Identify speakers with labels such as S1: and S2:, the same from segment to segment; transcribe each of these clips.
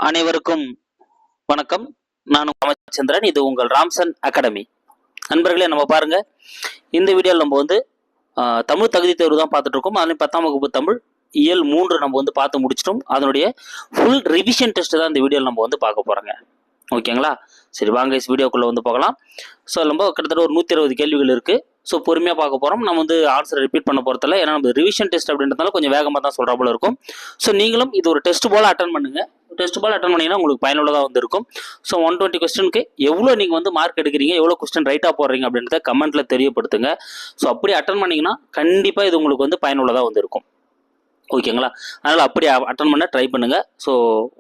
S1: அனைவருக்கும் வணக்கம். நான் ராமச்சந்திரன். இது உங்கள் ராம்சன் அகாடமி. நண்பர்களே, நம்ம பாருங்க, இந்த வீடியோவில் நம்ம வந்து தமிழ் தகுதி தேர்வு தான் பார்த்துட்டு இருக்கோம். அதுலேயும் 10ஆம் வகுப்பு தமிழ் இயல் 3 நம்ம வந்து பார்த்து முடிச்சிட்டோம். அதனுடைய ஃபுல் ரிவிஷன் டெஸ்ட் தான் இந்த வீடியோவில் நம்ம வந்து பார்க்க போகிறோங்க. ஓகேங்களா? சரி, வாங்க வீடியோக்குள்ளே வந்து போகலாம். ஸோ நம்ம கிட்டத்தட்ட ஒரு 120 கேள்விகள் இருக்குது. ஸோ பொறுமையாக பார்க்க போகிறோம். நம்ம வந்து ஆன்சர் ரிப்பீட் பண்ண போகிறதில்ல. ஏன்னா நம்ம ரிவிஷன் டெஸ்ட் அப்படின்றதுனால கொஞ்சம் வேகமாக தான் சொல்கிற போல இருக்கும். ஸோ நீங்களும் இது ஒரு டெஸ்ட் போல் அட்டன் பண்ணுங்க. டெஸ்ட் போல் அட்டன் பண்ணிங்கன்னா உங்களுக்கு பயனுள்ளதாக வந்து இருக்கும். ஸோ 120 கொஸ்டினுக்கு எவ்வளோ நீங்கள் வந்து மார்க் எடுக்கிறீங்க, எவ்வளோ கொஸ்டின் ரைட்டாக போடுறீங்க அப்படின்றத கமெண்ட்டில் தெரியப்படுத்துங்க. ஸோ அப்படி அட்டன் பண்ணிங்கன்னா கண்டிப்பாக இது உங்களுக்கு வந்து பயனுள்ளதாக வந்து இருக்கும். ஓகேங்களா? அதனால் அப்படி அட்டன் பண்ண ட்ரை பண்ணுங்கள். ஸோ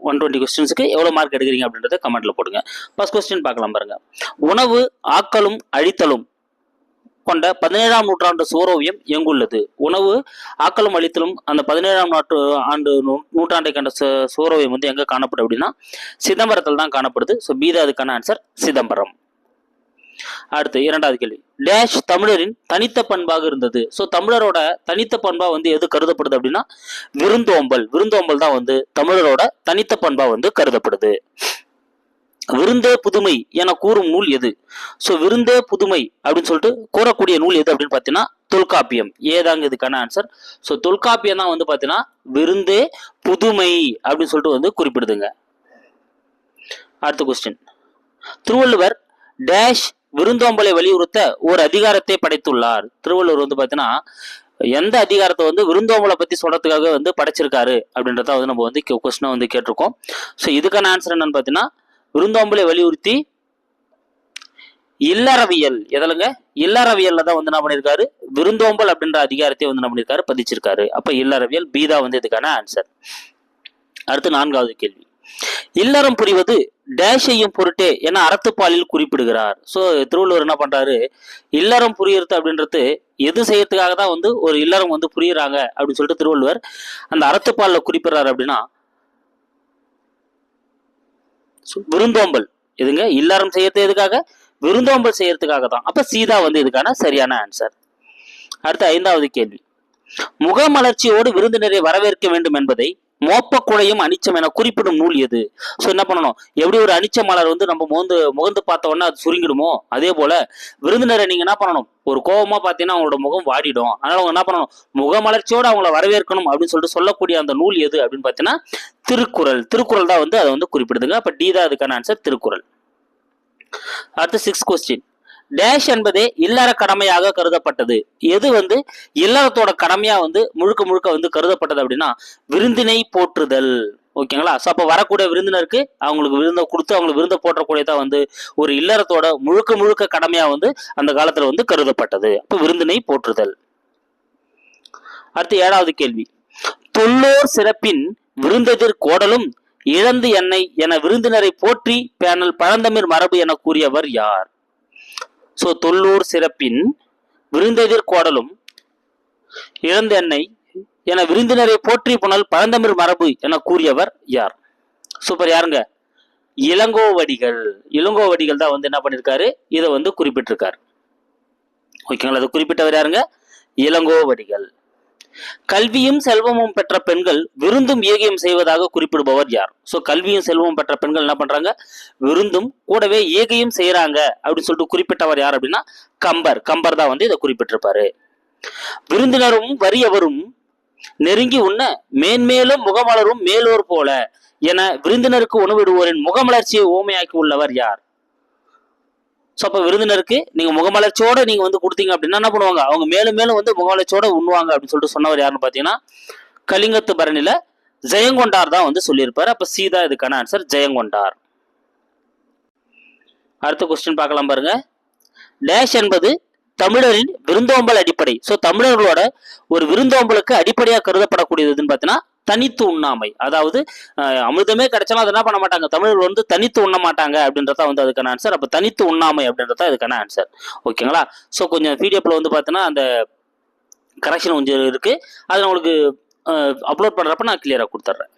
S1: 120 கொஸ்டின்ஸுக்கு எவ்வளோ மார்க் எடுக்கிறீங்க அப்படின்றத கமெண்ட்டில் போடுங்க. ஃபர்ஸ்ட் கொஸ்டின் பார்க்கலாம் பாருங்க. உணவு ஆக்கலும் அழித்தலும் கொண்ட 17ஆம் நூற்றாண்டு சுவரோவியம் எங்குள்ளது? உணவு ஆக்கலும் அழித்தலும் அந்த 17ஆம் நூற்றாண்டை கண்ட சுவரோவியம் வந்து எங்க காணப்படுது அப்படின்னா சிதம்பரத்தில் தான் காணப்படுது. ஸோ பீதா அதுக்கான ஆன்சர் சிதம்பரம். அடுத்து இரண்டாவது கேள்வி. டேஷ் தமிழரின் தனித்த பண்பாக இருந்தது. ஸோ தமிழரோட தனித்த பண்பா வந்து எது கருதப்படுது அப்படின்னா விருந்தோம்பல். விருந்தோம்பல் தான் வந்து தமிழரோட தனித்த பண்பா வந்து கருதப்படுது. விருந்தே புதுமை என கூறும் நூல் எது? ஸோ விருந்தே புதுமை அப்படின்னு சொல்லிட்டு கூறக்கூடிய நூல் எது அப்படின்னு பார்த்தீங்கன்னா தொல்காப்பியம். ஏதாங்க இதுக்கான ஆன்சர். ஸோ தொல்காப்பியம் தான் வந்து பார்த்தீங்கன்னா விருந்தே புதுமை அப்படின்னு சொல்லிட்டு வந்து குறிப்பிடுதுங்க. அடுத்த கொஸ்டின். திருவள்ளுவர் டேஷ் விருந்தோம்பலை வலியுறுத்த ஒரு அதிகாரத்தை படைத்துள்ளார். திருவள்ளுவர் வந்து பார்த்தீங்கன்னா எந்த அதிகாரத்தை வந்து விருந்தோம்பலை பத்தி சொல்றதுக்காக வந்து படைச்சிருக்காரு அப்படின்றத வந்து நம்ம வந்து கொஸ்டினை வந்து கேட்டிருக்கோம். ஸோ இதுக்கான ஆன்சர் என்னன்னு பார்த்தீங்கன்னா விருந்தோம்பலை வலியுறுத்தி இல்லறவியல். எதலுங்க? இல்லறவியல்ல தான் வந்து என்ன பண்ணியிருக்காரு, விருந்தோம்பல் அப்படின்ற அதிகாரத்தை வந்து என்ன பண்ணியிருக்காரு, பதிச்சிருக்காரு. அப்ப இல்லறவியல் பீதா வந்து இதுக்கான ஆன்சர். அடுத்து நான்காவது கேள்வி. இல்லறம் புரிவது டேஷையும் பொருட்டே என அறத்துப்பாலில் குறிப்பிடுகிறார். ஸோ திருவள்ளுவர் என்ன பண்றாரு, இல்லறம் புரியுறது அப்படின்றது எது செய்யறதுக்காக தான் வந்து ஒரு இல்லறம் வந்து புரியுறாங்க அப்படின்னு சொல்லிட்டு திருவள்ளுவர் அந்த அறத்துப்பாலில் குறிப்பிடுறாரு அப்படின்னா விருந்தோம்பல். எதுங்க? இல்லறம் செய்யறது எதுக்காக? விருந்தோம்பல் செய்யறதுக்காக தான். அப்ப சீதா வந்து இதுக்கான சரியான ஆன்சர். அடுத்த ஐந்தாவது கேள்வி. முகமலர்ச்சியோடு விருந்தினரை வரவேற்க வேண்டும் என்பதை மோப்ப குழையும் அனிச்சம் என குறிப்பிடும் நூல் எது? ஸோ என்ன பண்ணணும், எப்படி ஒரு அனிச்ச மலர் வந்து நம்ம முகந்து பார்த்த உடனே அது சுருங்கிடுமோ, அதே போல விருந்தினரை நீங்க என்ன பண்ணணும், ஒரு கோபமா பார்த்தீங்கன்னா அவங்களோட முகம் வாடிடும். அதனால அவங்க என்ன பண்ணணும், முகமலர்ச்சியோடு அவங்கள வரவேற்கணும் அப்படின்னு சொல்லிட்டு சொல்லக்கூடிய அந்த நூல் எது அப்படின்னு பார்த்தீங்கன்னா திருக்குறள். திருக்குறள் தான் வந்து அதை வந்து குறிப்பிடுதுங்க. அப்ப டி தான் அதுக்கான ஆன்சர், திருக்குறள். அடுத்து 6th கொஸ்டின். டேஷ் என்பதே இல்லற கடமையாக கருதப்பட்டது. எது வந்து இல்லறத்தோட கடமையா வந்து முழுக்க முழுக்க வந்து கருதப்பட்டது அப்படின்னா விருந்தினை போற்றுதல். ஓகேங்களா? ஸோ அப்போ வரக்கூடிய விருந்தினருக்கு அவங்களுக்கு விருந்தை கொடுத்து அவங்களுக்கு விருந்தை போற்றக்கூடியதான் வந்து ஒரு இல்லறத்தோட முழுக்க முழுக்க கடமையா வந்து அந்த காலத்துல வந்து கருதப்பட்டது. அப்போ விருந்தினை போற்றுதல். அடுத்து 7வது கேள்வி. தொல்லோர் சிறப்பின் விருந்தெதிர் கோடலும் இழந்து எண்ணெய் என விருந்தினரை போற்றி பேணல் பழந்தமிழ் மரபு என கூறியவர் யார்? ஸோ தொல்லூர் சிறப்பின் விருந்தெதிர் கோடலும் இழந்த எண்ணெய் என விருந்தினரை போற்றி புனல் பழந்தமிழ் மரபு என கூறியவர் யார்? சூப்பர். யாருங்க? இளங்கோவடிகள். இளங்கோவடிகள் தான் வந்து என்ன பண்ணிருக்காரு, இதை வந்து குறிப்பிட்டிருக்காரு. ஓகேங்களா? அதை குறிப்பிட்டவர் யாருங்க? இளங்கோவடிகள். கல்வியும் செல்வமும் பெற்ற பெண்கள் விருந்தும் ஏகியம் செய்வதாக குறிப்பிடுபவர் யார்? ஸோ கல்வியும் செல்வமும் பெற்ற பெண்கள் என்ன பண்றாங்க, விருந்தும் கூடவே ஏகியம் செய்யறாங்க அப்படின்னு சொல்லிட்டு குறிப்பிட்டவர் யார் அப்படின்னா கம்பர். கம்பர் தான் வந்து இதை குறிப்பிட்டிருப்பாரு. விருந்தினரும் வறியவரும் நெருங்கி உண்ண மேன்மேலும் முகமலரும் மேலோர் போல என விருந்தினருக்கு உணவிடுவோரின் முகமலர்ச்சியை ஓமையாக்கி உள்ளவர் யார்? ஸோ அப்போ விருந்தினருக்கு நீங்க முகமலர்ச்சியோட நீங்க வந்து கொடுத்தீங்க அப்படின்னா என்ன பண்ணுவாங்க, அவங்க மேலும் மேலும் வந்து முகமலர்ச்சியோட உண்ணுவாங்க அப்படின்னு சொல்லிட்டு சொன்னவர் யாருன்னு பார்த்தீங்கன்னா கலிங்கத்து பரணில ஜெயங்கொண்டார் தான் வந்து சொல்லியிருப்பாரு. அப்ப சீதா இதுக்கான ஆன்சர், ஜெயங்கொண்டார். அடுத்த கொஸ்டின் பார்க்கலாம் பாருங்க. டேஷ் என்பது தமிழரின் விருந்தோம்பல் அடிப்படை. ஸோ தமிழர்களோட ஒரு விருந்தோம்பலுக்கு அடிப்படையாக கருதப்படக்கூடியதுன்னு பார்த்தீங்கன்னா தனித்து உண்ணாமை. அதாவது அமிர்தமே கிடைச்சாலும் அதை என்ன பண்ண மாட்டாங்க, தமிழர்கள் வந்து தனித்து உண்ண மாட்டாங்க அப்படின்றத வந்து அதுக்கான ஆன்சர். அப்போ தனித்து உண்ணாமை அப்படின்றத அதுக்கான ஆன்சர். ஓகேங்களா? ஸோ கொஞ்சம் பிடிஎஃப்ல வந்து பார்த்தீங்கன்னா அந்த கரெக்ஷன் கொஞ்சம் இருக்கு, அது நான் உங்களுக்கு அப்லோட் பண்றப்ப நான் கிளியரா கொடுத்துட்றேன்.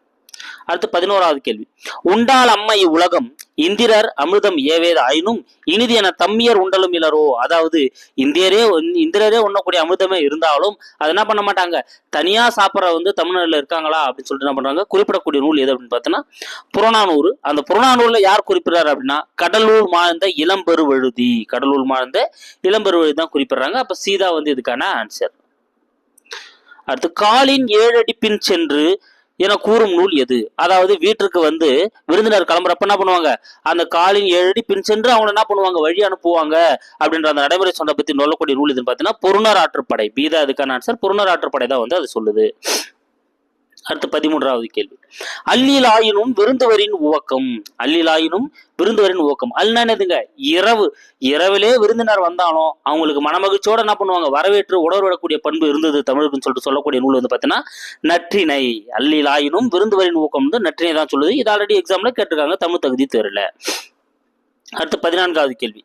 S1: அடுத்து 11வது கேள்வி. உண்டால் அம்மை உலகம் இந்திரர் அமிர்தம் ஏவேத ஆயினும் இனிது என தம்மியர் உண்டலும் இலரோ. அதாவது இந்திரரே உண்ணக்கூடிய அமிர்தமே இருந்தாலும் அது என்ன பண்ண மாட்டாங்க, தனியா சாப்பிட்ற தமிழ்நாடுல இருக்காங்களா அப்படின்னு சொல்லிட்டு என்ன பண்றாங்க, குறிப்பிடக்கூடிய நூல் எது அப்படின்னு பார்த்தோன்னா புறநானூறு. அந்த புறநானூறுல யார் குறிப்பிடுறாரு அப்படின்னா கடலூர் மாழ்ந்த இளம்பெருவழுதி. கடலூர் மாழ்ந்த இளம்பெருவழுதி தான் குறிப்பிடுறாங்க. அப்ப சீதா இதுக்கான ஆன்சர். அடுத்து காலின் 7 அடி பின் சென்று என கூறும் நூல் எது. அதாவது வீட்டிற்கு விருந்தினர் கிளம்புறப்ப என்ன பண்ணுவாங்க, அந்த காலின் 7 அடி பின் சென்று அவங்க என்ன பண்ணுவாங்க, வழி அனுப்புவாங்க அப்படின்ற அந்த நடைமுறை சொன்ன பத்தி சொல்லக்கூடிய நூல் எதுன்னு பார்த்தீங்கன்னா புறநார் ஆற்றுப்படை. பீதா அதுக்கான ஆன்சர். புறநார் ஆற்றுப்படை தான் அது சொல்லுது. அடுத்து 13வது கேள்வி. அல்லில் ஆயினும் விருந்துவரின் உவக்கம். அல்லில் ஆயினும் விருந்துவரின் உவக்கம். அல்லனா என்னதுங்க, இரவிலே விருந்தினர் வந்தாலும் அவங்களுக்கு மனமகிழ்ச்சியோட என்ன பண்ணுவாங்க, வரவேற்று உணர்விடக்கூடிய பண்பு இருந்தது தமிழுக்குன்னு சொல்லிட்டு சொல்லக்கூடிய நூல் பார்த்தீங்கன்னா நற்றிணை. அல்லில் ஆயினும் விருந்துவரின் ஊக்கம் நற்றிணை தான் சொல்லுது. இது ஆல்ரெடி எக்ஸாம்ல கேட்டிருக்காங்க, தமிழ் தகுதி தெரியல. அடுத்து 14வது கேள்வி.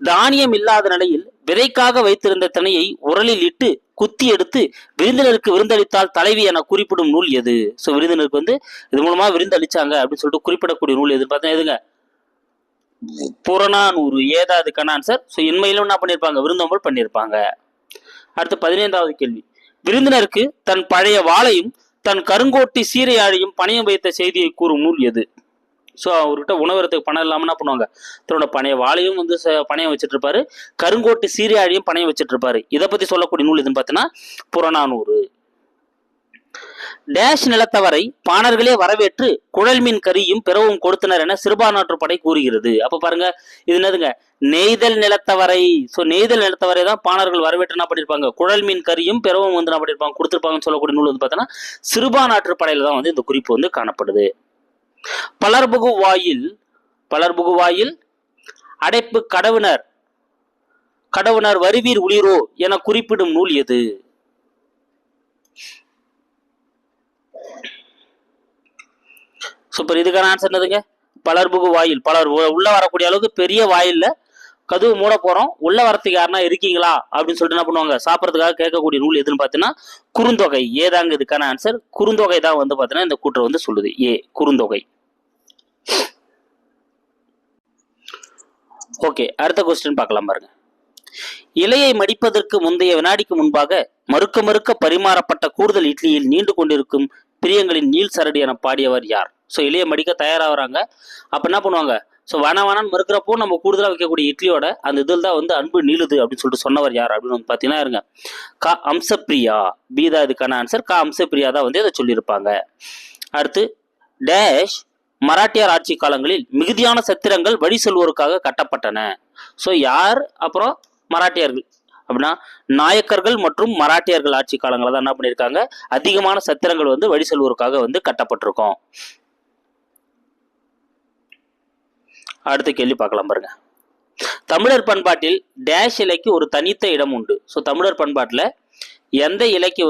S1: தானியம் இல்லாத நிலையில் விதைக்காக வைத்திருந்த திணையை உரலில் இட்டு குத்தி எடுத்து விருந்தினருக்கு விருந்தளித்தால் தலைவி என குறிப்பிடும் நூல் எது. சோ விருந்தினருக்கு இது மூலமா விருந்தளிச்சாங்க அப்படின்னு சொல்லிட்டு குறிப்பிடக்கூடிய நூல் எது பார்த்தா எதுங்க, புறநானூறு. ஏதா அதுக்கான ஆன்சர். சோ இன்மையிலும் என்ன பண்ணிருப்பாங்க, விருந்தோம்பல் பண்ணியிருப்பாங்க. அடுத்து 15வது கேள்வி. விருந்தினருக்கு தன் பழைய வாளையும் தன் கருங்கோட்டி சீரையாழியும் பணையம் வைத்த செய்தியை கூறும் நூல் எது. ஸோ அவர்கிட்ட உணவரத்துக்கு பணம் இல்லாமல் என்ன பண்ணுவாங்க, தன்னோட பணைய வாழையும் பணையம் வச்சுட்டு இருப்பாரு, கருங்கோட்டு சீரையாழியும் பணையம் வச்சுட்டு இருப்பாரு. இதை பத்தி சொல்லக்கூடிய நூல் எதுன்னு பார்த்தீங்கன்னா புறநானூறு. டேஷ் நிலத்தவரை பாணர்களே வரவேற்று குழல் மீன் கரியும் பிறவும் கொடுத்தனர் என சிறுபான்மாற்றுப்படை கூறுகிறது. அப்ப பாருங்க, இது என்னதுங்க, நெய்தல் நிலத்தவரை. சோ நெய்தல் நிலத்தவரை தான் பாணர்கள் வரவேற்று என்ன பண்ணிருப்பாங்க, குழல் மீன் கரியும் பிறவும் என்ன பண்ணிருப்பாங்க, கொடுத்திருப்பாங்கன்னு சொல்லக்கூடிய நூல் பார்த்தீங்கன்னா சிறுபான்மாற்றுப்படையில தான் இந்த குறிப்பு காணப்படுது. பலர்புகு வாயில் அடைப்பு கடவுணர் வருவீர் உளிரோ என குறிப்பிடும் நூல் எது. சூப்பர். இதுக்கான ஆன்சர் என்னதுங்க, பலர்புகு வாயில். பலர் உள்ள வரக்கூடிய அளவுக்கு பெரிய வாயில்ல கதவு மூட போறோம், உள்ள வரத்துக்கு யாருன்னா இருக்கீங்களா அப்படின்னு சொல்லிட்டு என்ன பண்ணுவாங்க, சாப்பிட்றதுக்காக கேட்கக்கூடிய நூல் எதுன்னு பார்த்தீங்கன்னா குறுந்தொகை. ஏதாங்க இதுக்கான ஆன்சர். குறுந்தொகை தான் பார்த்தீங்கன்னா இந்த கூற்று சொல்லுது. குறுந்தொகை. ஓகே, அடுத்த கொஸ்டின் பார்க்கலாம் பாருங்க. இலையை மடிப்பதற்கு முந்தைய வினாடிக்கு முன்பாக மறுக்க பரிமாறப்பட்ட கூடுதல் இட்லியில் நீண்டு கொண்டிருக்கும் பிரியங்களின் நீள் சரடி என பாடியவர் யார். ஸோ இலையை மடிக்க தயாராகிறாங்க, அப்ப என்ன பண்ணுவாங்க, ஸோ வேணான்னு மறுக்கிறப்போ நம்ம கூடுதலாக வைக்கக்கூடிய இட்லியோட அந்த இதில் தான் அன்பு நீளுது அப்படின்னு சொல்லிட்டு சொன்னவர் யார் அப்படின்னு பார்த்தீங்கன்னா இருங்க, கா அம்சப்பிரியா. பீதா இதுக்கான ஆன்சர். கா அம்சப்பிரியா தான் இதை சொல்லியிருப்பாங்க. அடுத்து டேஷ் மராட்டியர் ஆட்சி காலங்களில் மிகுதியான சத்திரங்கள் வழி செல்வோருக்காக கட்டப்பட்டன. ஸோ யார், அப்புறம் மராட்டியர்கள் அப்படின்னா நாயக்கர்கள் மற்றும் மராட்டியர்கள் ஆட்சி காலங்களில் தான் என்ன பண்ணியிருக்காங்க, அதிகமான சத்திரங்கள் வழி செல்வோருக்காக கட்டப்பட்டிருக்கோம். அடுத்த கேள்வி பார்க்கலாம் பாருங்க. தமிழர் பண்பாட்டில் டேஷ் இலைக்கு ஒரு தனித்த இடம் உண்டு. ஸோ தமிழர் பண்பாட்டில் எந்த இலைக்கு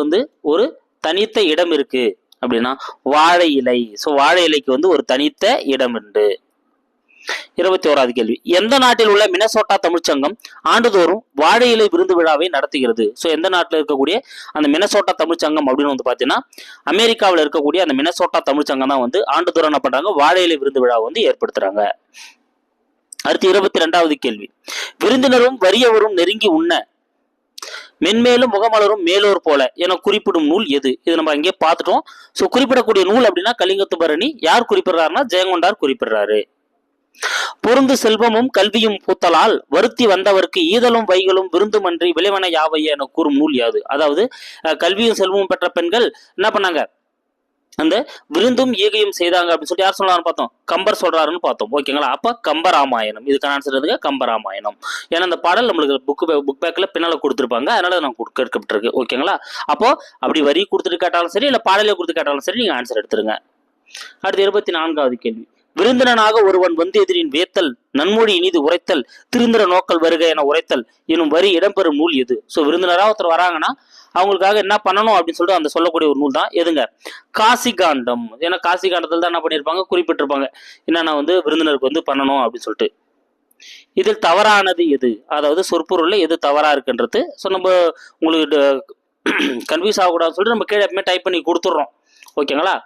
S1: ஒரு தனித்த இடம் இருக்கு அப்படின்னா வாழை இலை. ஸோ வாழை இலைக்கு ஒரு தனித்த இடம் உண்டு. 21வது கேள்வி. எந்த நாட்டில் உள்ள மினசோட்டா தமிழ்ச்சங்கம் ஆண்டுதோறும் வாழை இலை விருந்து விழாவை நடத்துகிறது. ஸோ எந்த நாட்டில் இருக்கக்கூடிய அந்த மினசோட்டா தமிழ்ச்சங்கம் அப்படின்னு பார்த்தீங்கன்னா அமெரிக்காவில் இருக்கக்கூடிய அந்த மினசோட்டா தமிழ்ச்சங்கம் தான் ஆண்டுதோறும் என்ன பண்றாங்க, வாழை இலை விருந்து விழாவை ஏற்படுத்துறாங்க. அடுத்து 22வது கேள்வி. விருந்தினரும் வறியவரும் நெருங்கி உண்ண மென்மேலும் முகமலரும் மேலோர் போல என குறிப்பிடும் நூல் எது. இது நம்ம அங்கே பார்த்துட்டோம். ஸோ குறிப்பிடக்கூடிய நூல் அப்படின்னா கலிங்கத்து பரணி. யார் குறிப்பிடுறாருன்னா ஜெயங்கொண்டார் குறிப்பிடுறாரு. பொருந்து செல்வமும் கல்வியும் பூத்தலால் வருத்தி வந்தவருக்கு ஈதலும் வைகளும் விருந்துமன்றி விளைவன யாவைய என கூறும் நூல் யாது. அதாவது கல்வியும் செல்வமும் பெற்ற பெண்கள் என்ன பண்ணாங்க, அந்த விருந்தும் ஈகையும் செய்தாங்க அப்படின்னு சொல்லி யார் சொல்லாருன்னு பார்த்தோம், கம்பர் சொல்றாருன்னு பார்த்தோம். ஓகேங்களா. அப்ப கம்பராமாயணம் இதுக்கான ஆன்சர் எதுங்க, கம்பராமாயணம். ஏன்னா அந்த பாடல் நம்மளுக்கு புக் பேக்ல பின்னால கொடுத்துருப்பாங்க, அதனால நான் கேட்கப்பட்டிருக்கு. ஓகேங்களா. அப்போ அப்படி வரி கொடுத்துட்டு கேட்டாலும் சரி, இல்ல பாடலே கொடுத்து கேட்டாலும் சரி, நீங்க ஆன்சர் எடுத்துருங்க. அடுத்து 24வது கேள்வி. விருந்தினனாக ஒருவன் எதிரின் வேத்தல் நன்மொழி இனிது உரைத்தல் திருந்திர நோக்கல் வருக என உரைத்தல் எனும் வரி இடம்பெறும் நூல் எது. ஸோ விருந்தினராக ஒருத்தர் வராங்கன்னா அவங்களுக்காக என்ன பண்ணணும் அப்படின்னு சொல்லிட்டு அந்த சொல்லக்கூடிய ஒரு நூல் தான் எதுங்க, காசிகாண்டம். ஏன்னா காசிகாண்டத்தில் தான் என்ன பண்ணியிருப்பாங்க, குறிப்பிட்டிருப்பாங்க என்னன்னா விருந்தினருக்கு பண்ணணும் அப்படின்னு சொல்லிட்டு. இதில் தவறானது எது, அதாவது சொற்பொருள்ல எது தவறா இருக்குன்றது. ஸோ நம்ம உங்களுக்கு கன்ஃபியூஸ் ஆகக்கூடாதுன்னு சொல்லிட்டு நம்ம கீழே எப்பவுமே டைப் பண்ணி கொடுத்துட்றோம். ஓகேங்களா.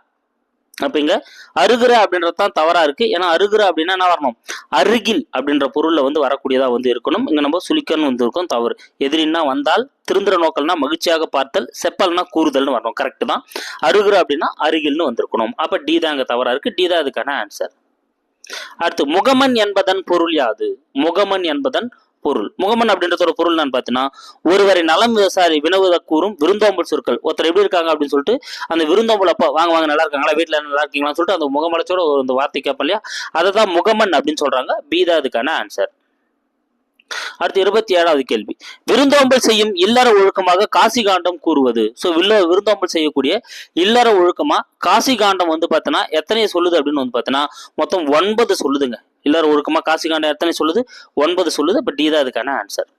S1: அப்ப இங்க அருகிற அப்படின்றது தான் தவறா இருக்கு. ஏன்னா அருகிற அப்படின்னா என்ன வரணும், அருகில் அப்படின்ற பொருள்ல வந்து வரக்கூடியதா வந்து இருக்கணும். இங்க நம்ம சுழிக்கன்னு வந்து இருக்கும், தவறு. எதிரின்னா வந்தால், திருந்துற நோக்கல்னா மகிழ்ச்சியாக பார்த்தல், செப்பல்னா கூறுதல்னு வரணும். கரெக்ட் தான். அருகிற அப்படின்னா அருகில்னு வந்திருக்கணும். அப்ப டி தான் இங்க தவறா இருக்கு. டி தான் அதுக்கான ஆன்சர். அடுத்து முகமன் என்பதன் பொருள் யாது? முகமன் என்பதன் பொருள். முகமன் அப்படின்றதோட பொருள் நான் பார்த்தீங்கன்னா, ஒருவரை நலம் விசாரி வினவுத கூறும் விருந்தோம்பல் சொற்கள். ஒருத்தர் எப்படி இருக்காங்க அப்படின்னு சொல்லிட்டு அந்த விருந்தோம்பல், அப்ப வாங்க வாங்க நல்லா இருக்காங்களா, வீட்டுல நல்லா இருக்கீங்களான்னு சொல்லிட்டு அந்த முகமலச்சோட ஒரு வார்த்தை கேட்போம் இல்லையா, அதை தான் முகமன் அப்படின்னு சொல்றாங்க. பி தான் அதுக்கான ஆன்சர். அடுத்து 27வது கேள்வி. விருந்தோம்பல் செய்யும் இல்லற ஒழுக்கமாக காசி காண்டம் கூறுவது. சோ விருந்தோம்பல் செய்யக்கூடிய இல்லற ஒழுக்கமா காசி காண்டம் வந்து பார்த்தோன்னா எத்தனை சொல்லுது அப்படின்னு வந்து பார்த்தோன்னா மொத்தம் 9 சொல்லுதுங்க. இல்லற ஒழுக்கமா காசி காண்டம் எத்தனை சொல்லுது? 9 சொல்லுது. அப்ப டி தான் அதுக்கான ஆன்சர்.